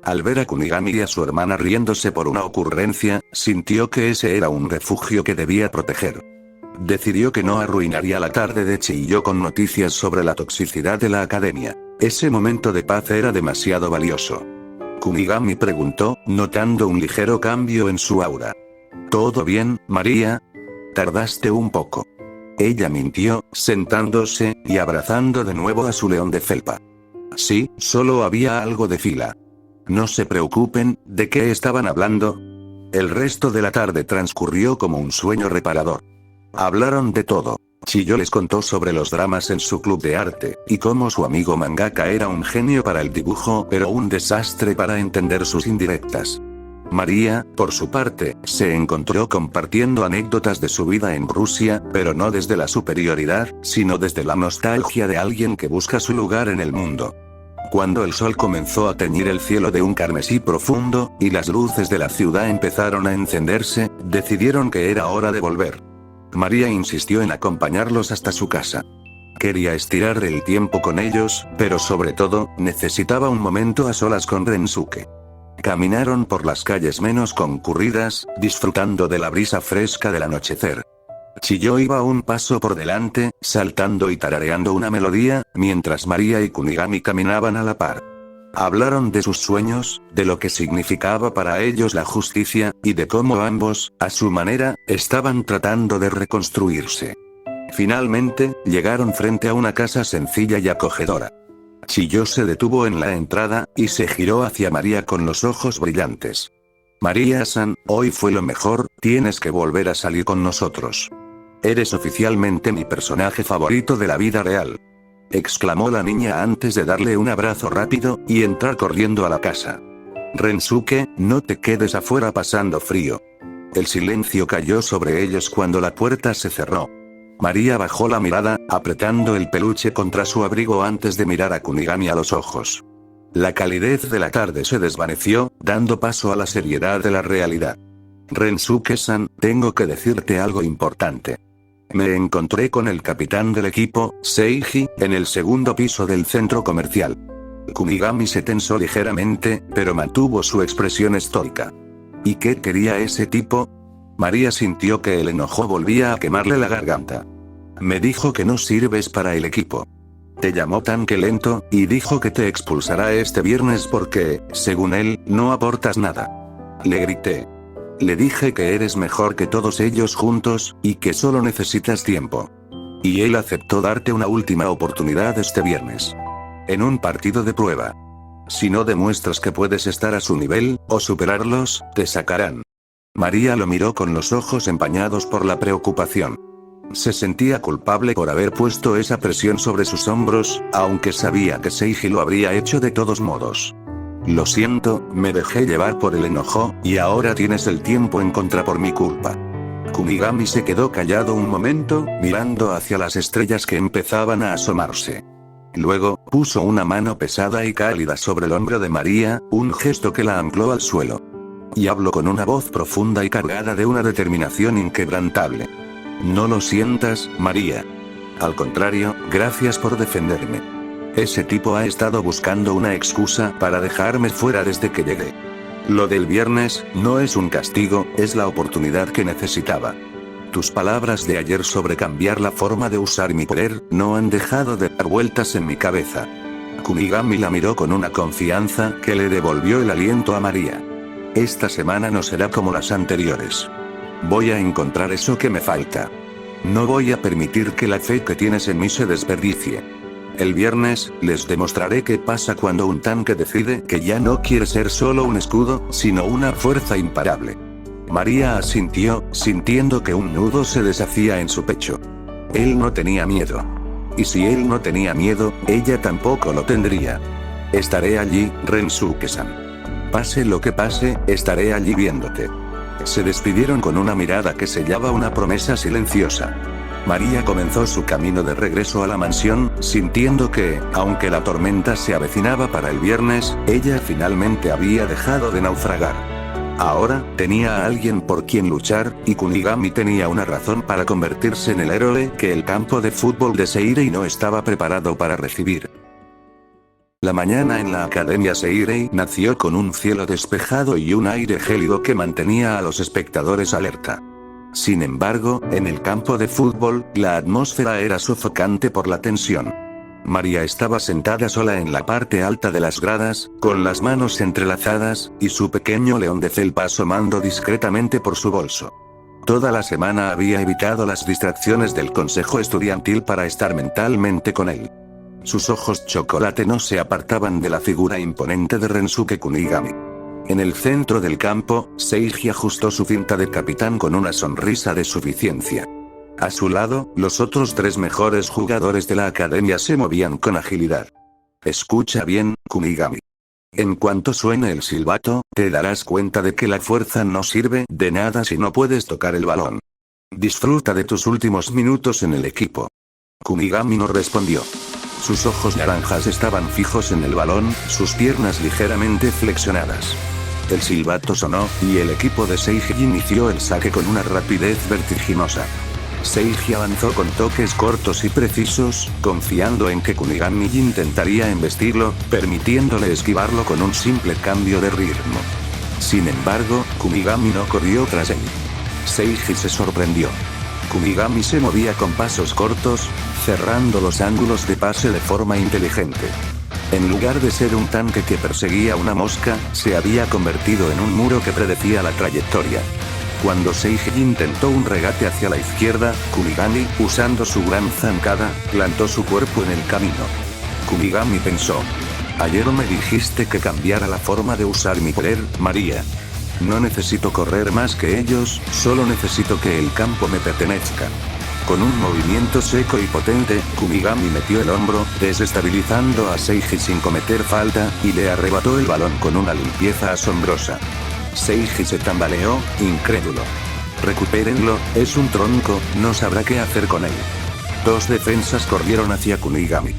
Al ver a Kunigami y a su hermana riéndose por una ocurrencia, sintió que ese era un refugio que debía proteger. Decidió que no arruinaría la tarde de Chiyo con noticias sobre la toxicidad de la academia. Ese momento de paz era demasiado valioso. Kunigami preguntó, notando un ligero cambio en su aura. ¿Todo bien, María? Tardaste un poco. Ella mintió, sentándose, y abrazando de nuevo a su león de felpa. Sí, solo había algo de fila. No se preocupen, ¿de qué estaban hablando? El resto de la tarde transcurrió como un sueño reparador. Hablaron de todo. Chiyo les contó sobre los dramas en su club de arte, y cómo su amigo mangaka era un genio para el dibujo pero un desastre para entender sus indirectas. María, por su parte, se encontró compartiendo anécdotas de su vida en Rusia, pero no desde la superioridad, sino desde la nostalgia de alguien que busca su lugar en el mundo. Cuando el sol comenzó a teñir el cielo de un carmesí profundo, y las luces de la ciudad empezaron a encenderse, decidieron que era hora de volver. María insistió en acompañarlos hasta su casa. Quería estirar el tiempo con ellos, pero sobre todo, necesitaba un momento a solas con Rensuke. Caminaron por las calles menos concurridas, disfrutando de la brisa fresca del anochecer. Chiyo iba un paso por delante, saltando y tarareando una melodía, mientras María y Kunigami caminaban a la par. Hablaron de sus sueños, de lo que significaba para ellos la justicia, y de cómo ambos, a su manera, estaban tratando de reconstruirse. Finalmente, llegaron frente a una casa sencilla y acogedora. Chiyo se detuvo en la entrada, y se giró hacia María con los ojos brillantes. María-san, hoy fue lo mejor, tienes que volver a salir con nosotros. Eres oficialmente mi personaje favorito de la vida real. Exclamó la niña antes de darle un abrazo rápido, y entrar corriendo a la casa. Rensuke, no te quedes afuera pasando frío. El silencio cayó sobre ellos cuando la puerta se cerró. María bajó la mirada, apretando el peluche contra su abrigo antes de mirar a Kunigami a los ojos. La calidez de la tarde se desvaneció, dando paso a la seriedad de la realidad. Rensuke-san, tengo que decirte algo importante. Me encontré con el capitán del equipo, Seiji, en el segundo piso del centro comercial. Kunigami se tensó ligeramente, pero mantuvo su expresión estoica. ¿Y qué quería ese tipo? María sintió que el enojo volvía a quemarle la garganta. Me dijo que no sirves para el equipo. Te llamó tanque lento, y dijo que te expulsará este viernes porque, según él, no aportas nada. Le grité. Le dije que eres mejor que todos ellos juntos, y que solo necesitas tiempo. Y él aceptó darte una última oportunidad este viernes. En un partido de prueba. Si no demuestras que puedes estar a su nivel, o superarlos, te sacarán. María lo miró con los ojos empañados por la preocupación. Se sentía culpable por haber puesto esa presión sobre sus hombros, aunque sabía que Seiji lo habría hecho de todos modos. Lo siento, me dejé llevar por el enojo, y ahora tienes el tiempo en contra por mi culpa. Kunigami se quedó callado un momento, mirando hacia las estrellas que empezaban a asomarse. Luego, puso una mano pesada y cálida sobre el hombro de María, un gesto que la ancló al suelo. Y habló con una voz profunda y cargada de una determinación inquebrantable. No lo sientas, María. Al contrario, gracias por defenderme. Ese tipo ha estado buscando una excusa para dejarme fuera desde que llegué. Lo del viernes, no es un castigo, es la oportunidad que necesitaba. Tus palabras de ayer sobre cambiar la forma de usar mi poder, no han dejado de dar vueltas en mi cabeza. Kunigami la miró con una confianza que le devolvió el aliento a María. Esta semana no será como las anteriores. Voy a encontrar eso que me falta. No voy a permitir que la fe que tienes en mí se desperdicie. El viernes, les demostraré qué pasa cuando un tanque decide que ya no quiere ser solo un escudo, sino una fuerza imparable. María asintió, sintiendo que un nudo se deshacía en su pecho. Él no tenía miedo. Y si él no tenía miedo, ella tampoco lo tendría. Estaré allí, Rensuke-san. Pase lo que pase, estaré allí viéndote. Se despidieron con una mirada que sellaba una promesa silenciosa. María comenzó su camino de regreso a la mansión, sintiendo que, aunque la tormenta se avecinaba para el viernes, ella finalmente había dejado de naufragar. Ahora, tenía a alguien por quien luchar, y Kunigami tenía una razón para convertirse en el héroe que el campo de fútbol de Seirei no estaba preparado para recibir. La mañana en la Academia Seirei nació con un cielo despejado y un aire gélido que mantenía a los espectadores alerta. Sin embargo, en el campo de fútbol, la atmósfera era sofocante por la tensión. María estaba sentada sola en la parte alta de las gradas, con las manos entrelazadas, y su pequeño león de felpa asomando discretamente por su bolso. Toda la semana había evitado las distracciones del consejo estudiantil para estar mentalmente con él. Sus ojos chocolate no se apartaban de la figura imponente de Rensuke Kunigami. En el centro del campo, Seiji ajustó su cinta de capitán con una sonrisa de suficiencia. A su lado, los otros tres mejores jugadores de la academia se movían con agilidad. Escucha bien, Kunigami. En cuanto suene el silbato, te darás cuenta de que la fuerza no sirve de nada si no puedes tocar el balón. Disfruta de tus últimos minutos en el equipo. Kunigami no respondió. Sus ojos naranjas estaban fijos en el balón, sus piernas ligeramente flexionadas. El silbato sonó, y el equipo de Seiji inició el saque con una rapidez vertiginosa. Seiji avanzó con toques cortos y precisos, confiando en que Kunigami intentaría embestirlo, permitiéndole esquivarlo con un simple cambio de ritmo. Sin embargo, Kunigami no corrió tras él. Seiji se sorprendió. Kunigami se movía con pasos cortos, cerrando los ángulos de pase de forma inteligente. En lugar de ser un tanque que perseguía una mosca, se había convertido en un muro que predecía la trayectoria. Cuando Seiji intentó un regate hacia la izquierda, Kunigami, usando su gran zancada, plantó su cuerpo en el camino. Kunigami pensó. Ayer me dijiste que cambiara la forma de usar mi poder, María. No necesito correr más que ellos, solo necesito que el campo me pertenezca. Con un movimiento seco y potente, Kunigami metió el hombro, desestabilizando a Seiji sin cometer falta, y le arrebató el balón con una limpieza asombrosa. Seiji se tambaleó, incrédulo. Recupérenlo, es un tronco, no sabrá qué hacer con él. Dos defensas corrieron hacia Kunigami.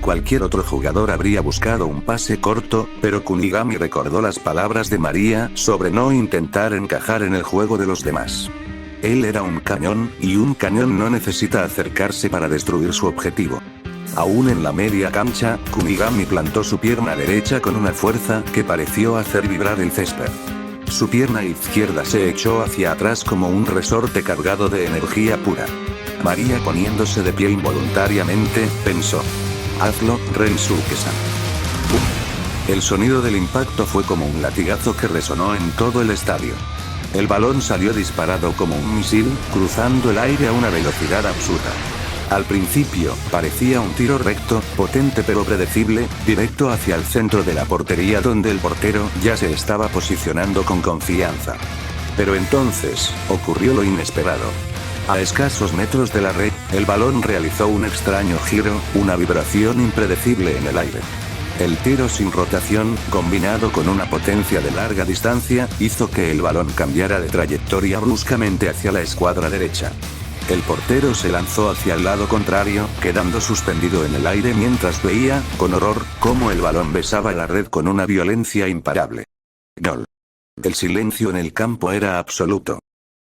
Cualquier otro jugador habría buscado un pase corto, pero Kunigami recordó las palabras de María sobre no intentar encajar en el juego de los demás. Él era un cañón, y un cañón no necesita acercarse para destruir su objetivo. Aún en la media cancha, Kunigami plantó su pierna derecha con una fuerza que pareció hacer vibrar el césped. Su pierna izquierda se echó hacia atrás como un resorte cargado de energía pura. María, poniéndose de pie involuntariamente, pensó. Hazlo, Rensuke-san. El sonido del impacto fue como un latigazo que resonó en todo el estadio. El balón salió disparado como un misil, cruzando el aire a una velocidad absurda. Al principio, parecía un tiro recto, potente pero predecible, directo hacia el centro de la portería donde el portero ya se estaba posicionando con confianza. Pero entonces, ocurrió lo inesperado. A escasos metros de la red, el balón realizó un extraño giro, una vibración impredecible en el aire. El tiro sin rotación, combinado con una potencia de larga distancia, hizo que el balón cambiara de trayectoria bruscamente hacia la escuadra derecha. El portero se lanzó hacia el lado contrario, quedando suspendido en el aire mientras veía, con horror, cómo el balón besaba la red con una violencia imparable. Gol. El silencio en el campo era absoluto.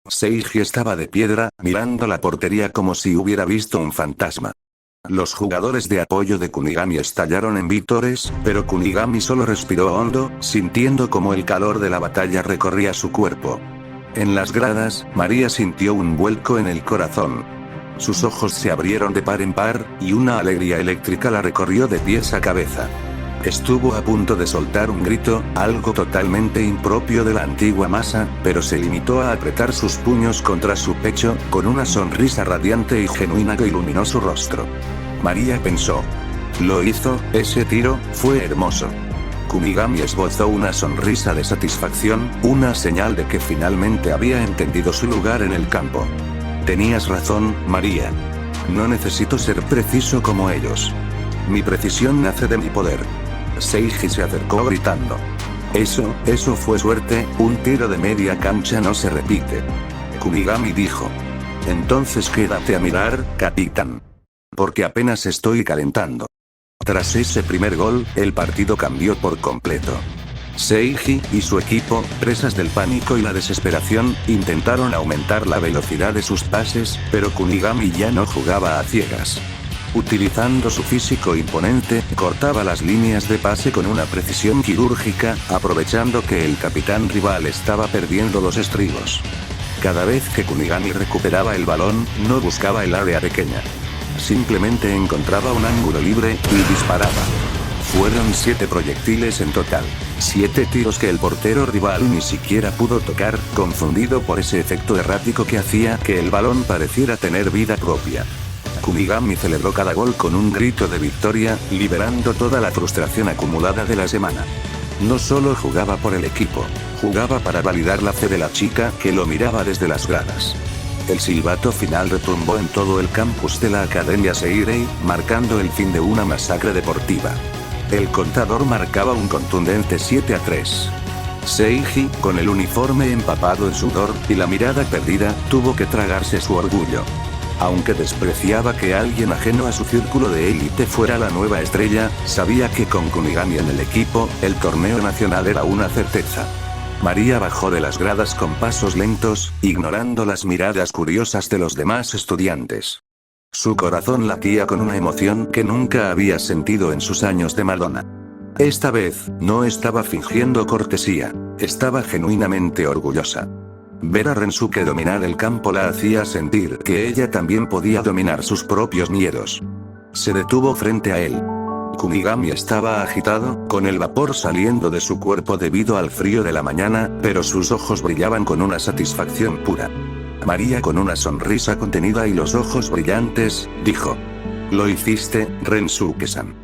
Seiji estaba de piedra, mirando la portería como si hubiera visto un fantasma. Los jugadores de apoyo de Kunigami estallaron en vítores, pero Kunigami solo respiró hondo, sintiendo como el calor de la batalla recorría su cuerpo. En las gradas, María sintió un vuelco en el corazón. Sus ojos se abrieron de par en par, y una alegría eléctrica la recorrió de pies a cabeza. Estuvo a punto de soltar un grito, algo totalmente impropio de la antigua masa, pero se limitó a apretar sus puños contra su pecho, con una sonrisa radiante y genuina que iluminó su rostro. María pensó. Lo hizo, ese tiro, fue hermoso. Kunigami esbozó una sonrisa de satisfacción, una señal de que finalmente había entendido su lugar en el campo. Tenías razón, María. No necesito ser preciso como ellos. Mi precisión nace de mi poder. Seiji se acercó gritando. Eso fue suerte, un tiro de media cancha no se repite. Kunigami dijo. Entonces quédate a mirar, capitán. Porque apenas estoy calentando. Tras ese primer gol, el partido cambió por completo. Seiji y su equipo, presas del pánico y la desesperación, intentaron aumentar la velocidad de sus pases, pero Kunigami ya no jugaba a ciegas. Utilizando su físico imponente, cortaba las líneas de pase con una precisión quirúrgica, aprovechando que el capitán rival estaba perdiendo los estribos. Cada vez que Kunigami recuperaba el balón, no buscaba el área pequeña. Simplemente encontraba un ángulo libre, y disparaba. Fueron 7 proyectiles en total. 7 tiros que el portero rival ni siquiera pudo tocar, confundido por ese efecto errático que hacía que el balón pareciera tener vida propia. Kunigami celebró cada gol con un grito de victoria, liberando toda la frustración acumulada de la semana. No solo jugaba por el equipo, jugaba para validar la fe de la chica que lo miraba desde las gradas. El silbato final retumbó en todo el campus de la Academia Seirei, marcando el fin de una masacre deportiva. El contador marcaba un contundente 7-3. Seiji, con el uniforme empapado en sudor y la mirada perdida, tuvo que tragarse su orgullo. Aunque despreciaba que alguien ajeno a su círculo de élite fuera la nueva estrella, sabía que con Kunigami en el equipo, el torneo nacional era una certeza. María bajó de las gradas con pasos lentos, ignorando las miradas curiosas de los demás estudiantes. Su corazón latía con una emoción que nunca había sentido en sus años de Madonna. Esta vez, no estaba fingiendo cortesía, estaba genuinamente orgullosa. Ver a Rensuke dominar el campo la hacía sentir que ella también podía dominar sus propios miedos. Se detuvo frente a él. Kunigami estaba agitado, con el vapor saliendo de su cuerpo debido al frío de la mañana, pero sus ojos brillaban con una satisfacción pura. María, con una sonrisa contenida y los ojos brillantes, dijo. Lo hiciste, Rensuke-san.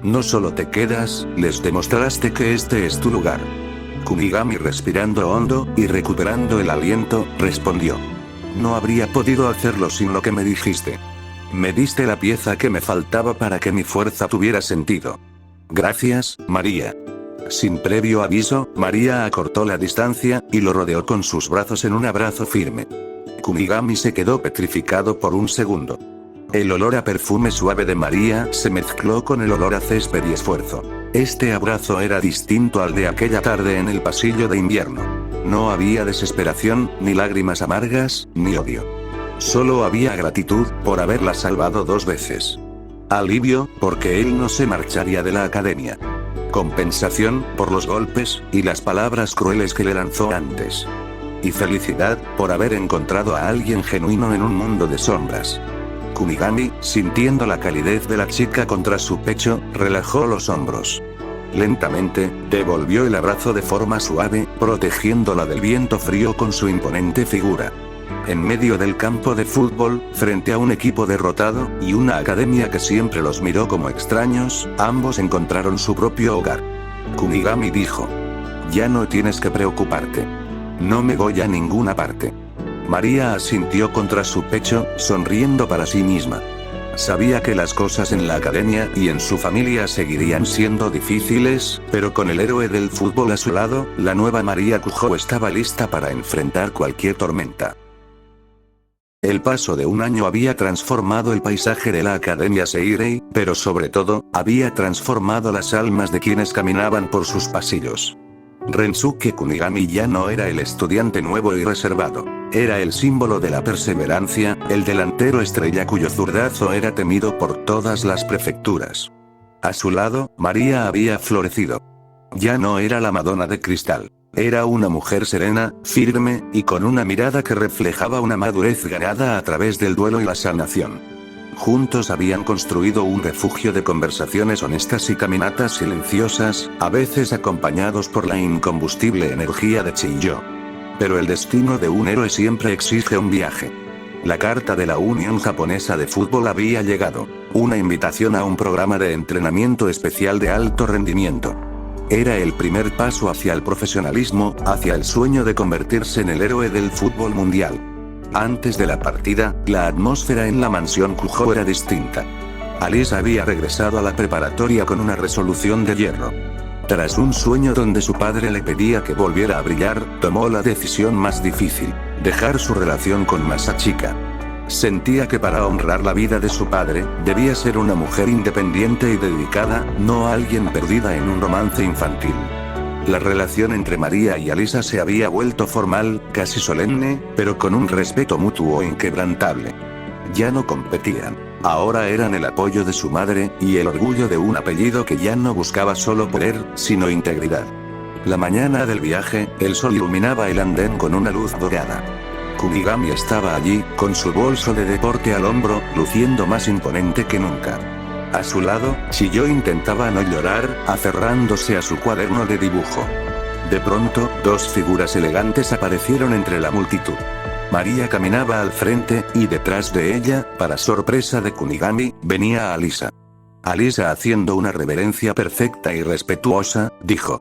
No solo te quedas, les demostraste que este es tu lugar. Kunigami, respirando hondo, y recuperando el aliento, respondió. No habría podido hacerlo sin lo que me dijiste. Me diste la pieza que me faltaba para que mi fuerza tuviera sentido. Gracias, María. Sin previo aviso, María acortó la distancia, y lo rodeó con sus brazos en un abrazo firme. Kunigami se quedó petrificado por un segundo. El olor a perfume suave de María se mezcló con el olor a césped y esfuerzo. Este abrazo era distinto al de aquella tarde en el pasillo de invierno. No había desesperación, ni lágrimas amargas, ni odio. Solo había gratitud, por haberla salvado 2 veces. Alivio, porque él no se marcharía de la academia. Compensación, por los golpes, y las palabras crueles que le lanzó antes. Y felicidad, por haber encontrado a alguien genuino en un mundo de sombras. Kunigami, sintiendo la calidez de la chica contra su pecho, relajó los hombros. Lentamente, devolvió el abrazo de forma suave, protegiéndola del viento frío con su imponente figura. En medio del campo de fútbol, frente a un equipo derrotado, y una academia que siempre los miró como extraños, ambos encontraron su propio hogar. Kunigami dijo. Ya no tienes que preocuparte. No me voy a ninguna parte. María asintió contra su pecho, sonriendo para sí misma. Sabía que las cosas en la academia y en su familia seguirían siendo difíciles, pero con el héroe del fútbol a su lado, la nueva María Cujo estaba lista para enfrentar cualquier tormenta. El paso de un año había transformado el paisaje de la Academia Seirei, pero sobre todo, había transformado las almas de quienes caminaban por sus pasillos. Rensuke Kunigami ya no era el estudiante nuevo y reservado. Era el símbolo de la perseverancia, el delantero estrella cuyo zurdazo era temido por todas las prefecturas. A su lado, María había florecido. Ya no era la Madonna de cristal. Era una mujer serena, firme, y con una mirada que reflejaba una madurez ganada a través del duelo y la sanación. Juntos habían construido un refugio de conversaciones honestas y caminatas silenciosas, a veces acompañados por la incombustible energía de Chiyo. Pero el destino de un héroe siempre exige un viaje. La carta de la Unión Japonesa de Fútbol había llegado, una invitación a un programa de entrenamiento especial de alto rendimiento. Era el primer paso hacia el profesionalismo, hacia el sueño de convertirse en el héroe del fútbol mundial. Antes de la partida, la atmósfera en la mansión Kujo era distinta. Alice había regresado a la preparatoria con una resolución de hierro. Tras un sueño donde su padre le pedía que volviera a brillar, tomó la decisión más difícil: dejar su relación con Masachika. Sentía que para honrar la vida de su padre, debía ser una mujer independiente y dedicada, no alguien perdida en un romance infantil. La relación entre María y Alisa se había vuelto formal, casi solemne, pero con un respeto mutuo inquebrantable. Ya no competían. Ahora eran el apoyo de su madre, y el orgullo de un apellido que ya no buscaba solo poder, sino integridad. La mañana del viaje, el sol iluminaba el andén con una luz dorada. Kunigami estaba allí, con su bolso de deporte al hombro, luciendo más imponente que nunca. A su lado, Chiyo intentaba no llorar, aferrándose a su cuaderno de dibujo. De pronto, dos figuras elegantes aparecieron entre la multitud. María caminaba al frente, y detrás de ella, para sorpresa de Kunigami, venía Alisa. Alisa, haciendo una reverencia perfecta y respetuosa, dijo: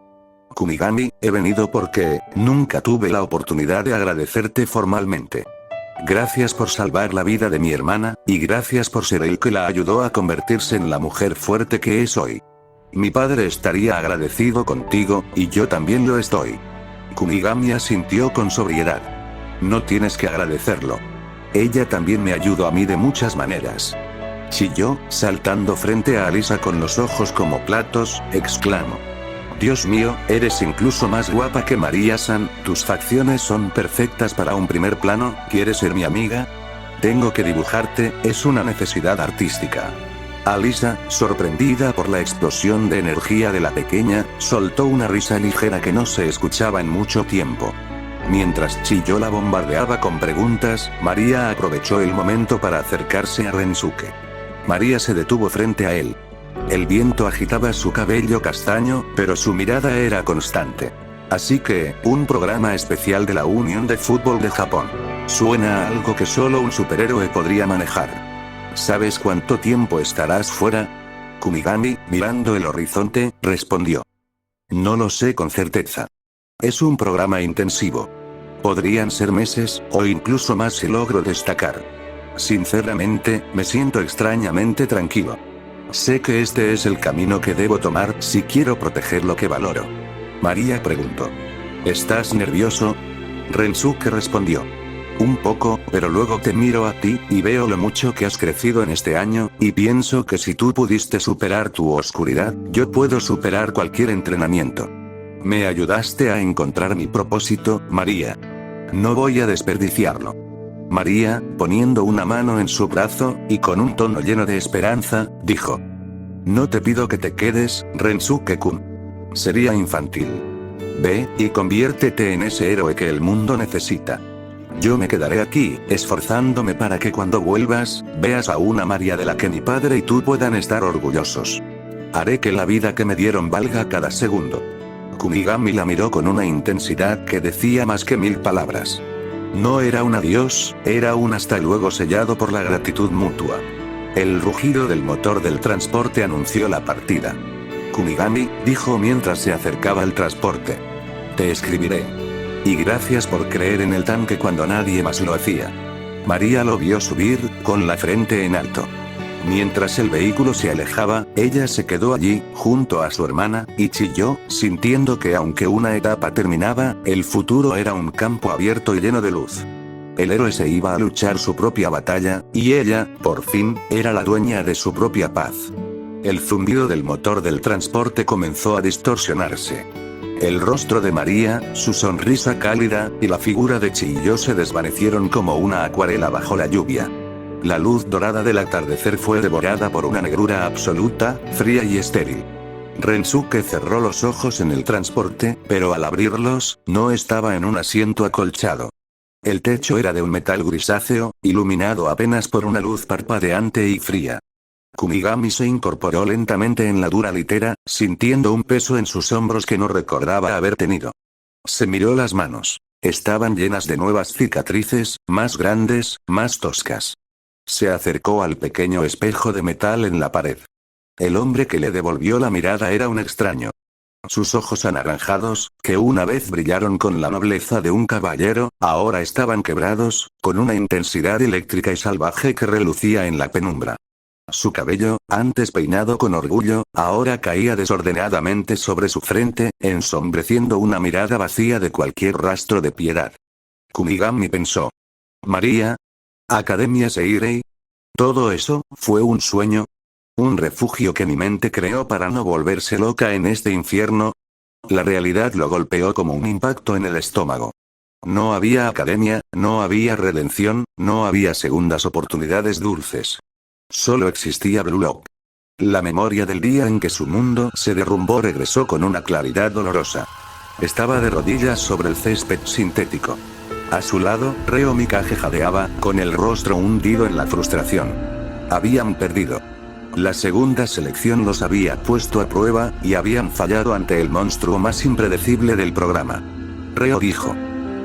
Kunigami, he venido porque nunca tuve la oportunidad de agradecerte formalmente. Gracias por salvar la vida de mi hermana, y gracias por ser el que la ayudó a convertirse en la mujer fuerte que es hoy. Mi padre estaría agradecido contigo, y yo también lo estoy. Kunigami asintió con sobriedad. No tienes que agradecerlo. Ella también me ayudó a mí de muchas maneras. Chilló, saltando frente a Alisa con los ojos como platos, exclamó: Dios mío, eres incluso más guapa que María-san, tus facciones son perfectas para un primer plano, ¿quieres ser mi amiga? Tengo que dibujarte, es una necesidad artística. Alisa, sorprendida por la explosión de energía de la pequeña, soltó una risa ligera que no se escuchaba en mucho tiempo. Mientras Chiyo la bombardeaba con preguntas, María aprovechó el momento para acercarse a Rensuke. María se detuvo frente a él. El viento agitaba su cabello castaño, pero su mirada era constante. Así que, un programa especial de la Unión de Fútbol de Japón. Suena a algo que solo un superhéroe podría manejar. ¿Sabes cuánto tiempo estarás fuera? Kunigami, mirando el horizonte, respondió: No lo sé con certeza. Es un programa intensivo. Podrían ser meses, o incluso más si logro destacar. Sinceramente, me siento extrañamente tranquilo. Sé que este es el camino que debo tomar si quiero proteger lo que valoro. María preguntó: ¿Estás nervioso? Rensuke respondió: Un poco, pero luego te miro a ti, y veo lo mucho que has crecido en este año, y pienso que si tú pudiste superar tu oscuridad, yo puedo superar cualquier entrenamiento. Me ayudaste a encontrar mi propósito, María. No voy a desperdiciarlo. María, poniendo una mano en su brazo, y con un tono lleno de esperanza, dijo: No te pido que te quedes, Rensuke-kun. Sería infantil. Ve, y conviértete en ese héroe que el mundo necesita. Yo me quedaré aquí, esforzándome para que cuando vuelvas, veas a una María de la que mi padre y tú puedan estar orgullosos. Haré que la vida que me dieron valga cada segundo. Kunigami la miró con una intensidad que decía más que 1000 palabras. No era un adiós, era un hasta luego sellado por la gratitud mutua. El rugido del motor del transporte anunció la partida. Kunigami, dijo mientras se acercaba al transporte: Te escribiré. Y gracias por creer en el tanque cuando nadie más lo hacía. María lo vio subir, con la frente en alto. Mientras el vehículo se alejaba, ella se quedó allí, junto a su hermana, y chilló, sintiendo que aunque una etapa terminaba, el futuro era un campo abierto y lleno de luz. El héroe se iba a luchar su propia batalla, y ella, por fin, era la dueña de su propia paz. El zumbido del motor del transporte comenzó a distorsionarse. El rostro de María, su sonrisa cálida, y la figura de Chiyo se desvanecieron como una acuarela bajo la lluvia. La luz dorada del atardecer fue devorada por una negrura absoluta, fría y estéril. Rensuke cerró los ojos en el transporte, pero al abrirlos, no estaba en un asiento acolchado. El techo era de un metal grisáceo, iluminado apenas por una luz parpadeante y fría. Kunigami se incorporó lentamente en la dura litera, sintiendo un peso en sus hombros que no recordaba haber tenido. Se miró las manos. Estaban llenas de nuevas cicatrices, más grandes, más toscas. Se acercó al pequeño espejo de metal en la pared. El hombre que le devolvió la mirada era un extraño. Sus ojos anaranjados, que una vez brillaron con la nobleza de un caballero, ahora estaban quebrados, con una intensidad eléctrica y salvaje que relucía en la penumbra. Su cabello, antes peinado con orgullo, ahora caía desordenadamente sobre su frente, ensombreciendo una mirada vacía de cualquier rastro de piedad. Kunigami pensó. María. Academia Seirei. ¿Todo eso fue un sueño? ¿Un refugio que mi mente creó para no volverse loca en este infierno? La realidad lo golpeó como un impacto en el estómago. No había academia, no había redención, no había segundas oportunidades dulces. Solo existía Blue Lock. La memoria del día en que su mundo se derrumbó regresó con una claridad dolorosa. Estaba de rodillas sobre el césped sintético. A su lado, Reo Mikage jadeaba, con el rostro hundido en la frustración. Habían perdido. La segunda selección los había puesto a prueba, y habían fallado ante el monstruo más impredecible del programa. Reo dijo.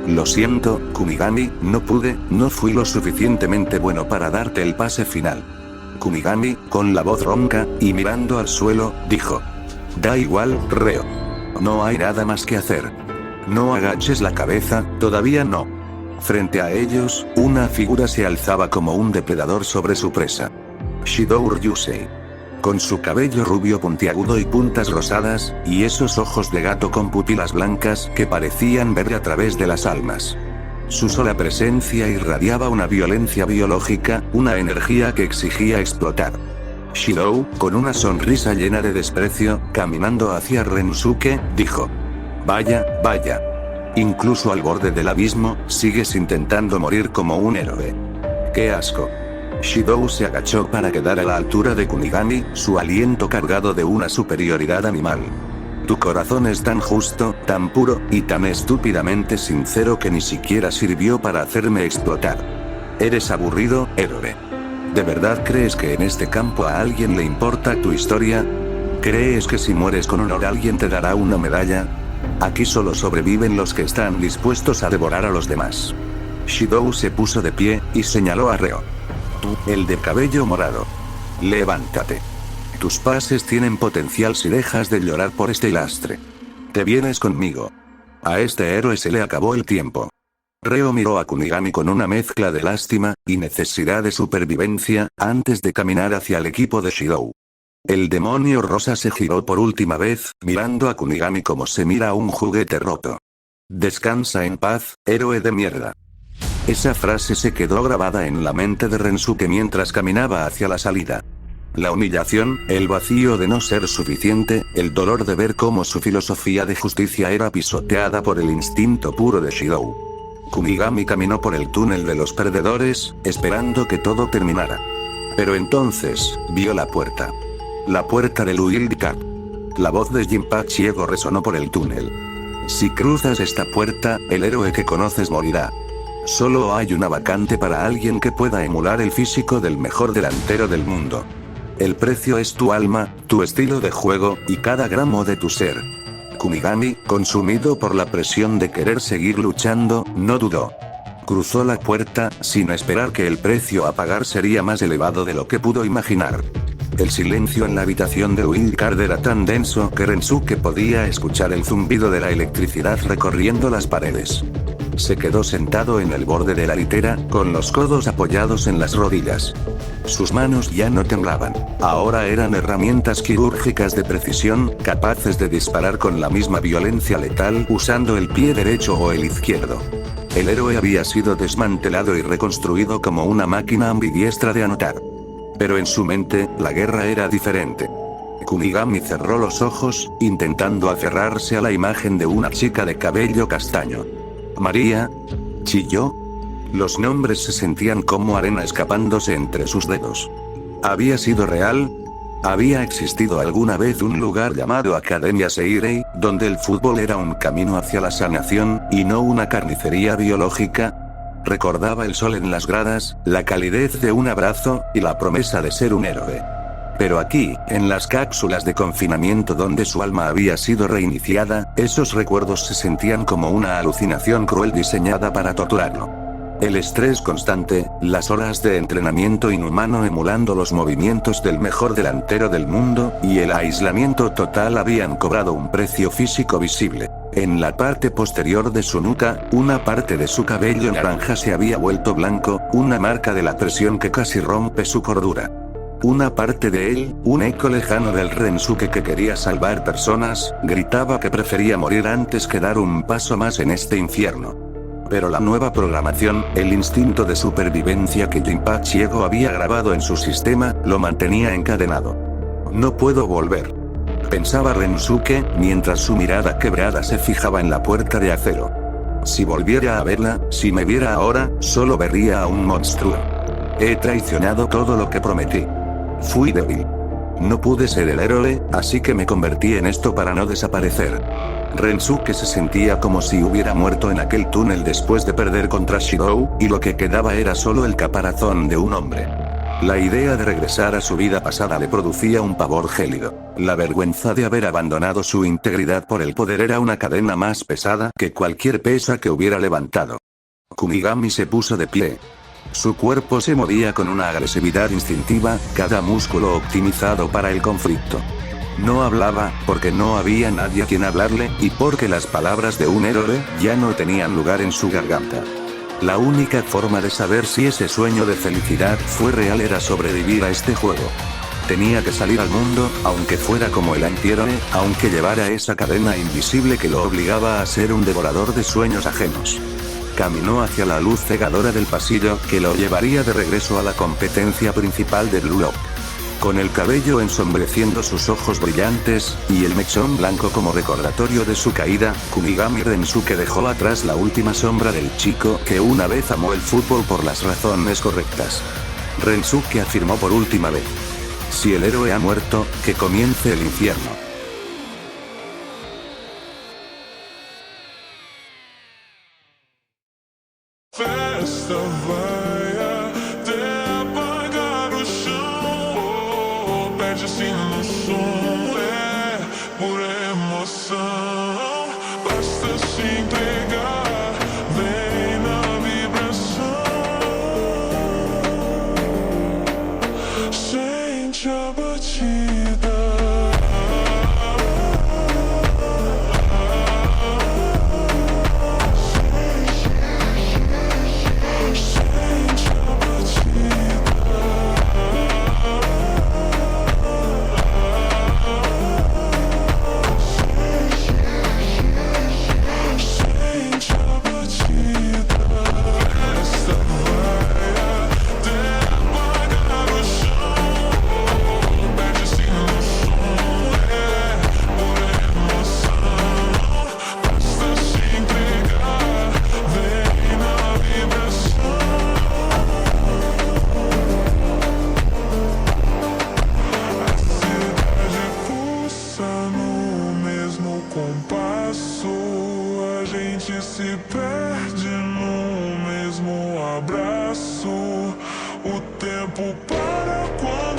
Lo siento, Kunigami, no fui lo suficientemente bueno para darte el pase final. Kunigami, con la voz ronca, y mirando al suelo, dijo. Da igual, Reo. No hay nada más que hacer. No agaches la cabeza, todavía no. Frente a ellos, una figura se alzaba como un depredador sobre su presa. Shidou Ryusei. Con su cabello rubio puntiagudo y puntas rosadas, y esos ojos de gato con pupilas blancas que parecían ver a través de las almas. Su sola presencia irradiaba una violencia biológica, una energía que exigía explotar. Shidou, con una sonrisa llena de desprecio, caminando hacia Rensuke, dijo. Vaya, vaya. Incluso al borde del abismo, sigues intentando morir como un héroe. ¡Qué asco! Shidou se agachó para quedar a la altura de Kunigami, su aliento cargado de una superioridad animal. Tu corazón es tan justo, tan puro, y tan estúpidamente sincero que ni siquiera sirvió para hacerme explotar. Eres aburrido, héroe. ¿De verdad crees que en este campo a alguien le importa tu historia? ¿Crees que si mueres con honor alguien te dará una medalla? Aquí solo sobreviven los que están dispuestos a devorar a los demás. Shidou se puso de pie, y señaló a Reo. Tú, el de cabello morado. Levántate. Tus pases tienen potencial si dejas de llorar por este lastre. Te vienes conmigo. A este héroe se le acabó el tiempo. Reo miró a Kunigami con una mezcla de lástima, y necesidad de supervivencia, antes de caminar hacia el equipo de Shidou. El demonio rosa se giró por última vez, mirando a Kunigami como se mira a un juguete roto. Descansa en paz, héroe de mierda. Esa frase se quedó grabada en la mente de Rensuke mientras caminaba hacia la salida. La humillación, el vacío de no ser suficiente, el dolor de ver cómo su filosofía de justicia era pisoteada por el instinto puro de Shidou. Kunigami caminó por el túnel de los perdedores, esperando que todo terminara. Pero entonces, vio la puerta. La puerta del Wildcard. La voz de Jinpachi Ego resonó por el túnel. Si cruzas esta puerta, el héroe que conoces morirá. Solo hay una vacante para alguien que pueda emular el físico del mejor delantero del mundo. El precio es tu alma, tu estilo de juego, y cada gramo de tu ser. Kunigami, consumido por la presión de querer seguir luchando, no dudó. Cruzó la puerta, sin esperar que el precio a pagar sería más elevado de lo que pudo imaginar. El silencio en la habitación de Wildcard era tan denso que Rensuke podía escuchar el zumbido de la electricidad recorriendo las paredes. Se quedó sentado en el borde de la litera, con los codos apoyados en las rodillas. Sus manos ya no temblaban. Ahora eran herramientas quirúrgicas de precisión, capaces de disparar con la misma violencia letal usando el pie derecho o el izquierdo. El héroe había sido desmantelado y reconstruido como una máquina ambidiestra de anotar. Pero en su mente, la guerra era diferente. Kunigami cerró los ojos, intentando aferrarse a la imagen de una chica de cabello castaño. María. Chilló. Los nombres se sentían como arena escapándose entre sus dedos. ¿Había sido real? ¿Había existido alguna vez un lugar llamado Academia Seirei, donde el fútbol era un camino hacia la sanación, y no una carnicería biológica? Recordaba el sol en las gradas, la calidez de un abrazo, y la promesa de ser un héroe. Pero aquí, en las cápsulas de confinamiento donde su alma había sido reiniciada, esos recuerdos se sentían como una alucinación cruel diseñada para torturarlo. El estrés constante, las horas de entrenamiento inhumano emulando los movimientos del mejor delantero del mundo, y el aislamiento total habían cobrado un precio físico visible. En la parte posterior de su nuca, una parte de su cabello naranja se había vuelto blanco, una marca de la presión que casi rompe su cordura. Una parte de él, un eco lejano del Rensuke que quería salvar personas, gritaba que prefería morir antes que dar un paso más en este infierno. Pero la nueva programación, el instinto de supervivencia que Jinpachi Ego había grabado en su sistema, lo mantenía encadenado. No puedo volver, pensaba Rensuke, mientras su mirada quebrada se fijaba en la puerta de acero. Si volviera a verla, si me viera ahora, solo vería a un monstruo. He traicionado todo lo que prometí. Fui débil. No pude ser el héroe, así que me convertí en esto para no desaparecer. Rensuke se sentía como si hubiera muerto en aquel túnel después de perder contra Shirou, y lo que quedaba era solo el caparazón de un hombre. La idea de regresar a su vida pasada le producía un pavor gélido. La vergüenza de haber abandonado su integridad por el poder era una cadena más pesada que cualquier pesa que hubiera levantado. Kunigami se puso de pie. Su cuerpo se movía con una agresividad instintiva, cada músculo optimizado para el conflicto. No hablaba, porque no había nadie a quien hablarle, y porque las palabras de un héroe ya no tenían lugar en su garganta. La única forma de saber si ese sueño de felicidad fue real era sobrevivir a este juego. Tenía que salir al mundo, aunque fuera como el antihéroe, aunque llevara esa cadena invisible que lo obligaba a ser un devorador de sueños ajenos. Caminó hacia la luz cegadora del pasillo, que lo llevaría de regreso a la competencia principal de Blue Lock. Con el cabello ensombreciendo sus ojos brillantes, y el mechón blanco como recordatorio de su caída, Kunigami Rensuke dejó atrás la última sombra del chico que una vez amó el fútbol por las razones correctas. Rensuke afirmó por última vez: si el héroe ha muerto, que comience el infierno. Festa vai até apagar o chão. Perde assim no som, é pura emoção. Basta se entregar, vem na vibração. Sente a batida. A gente se perde no mesmo abraço. O tempo para quando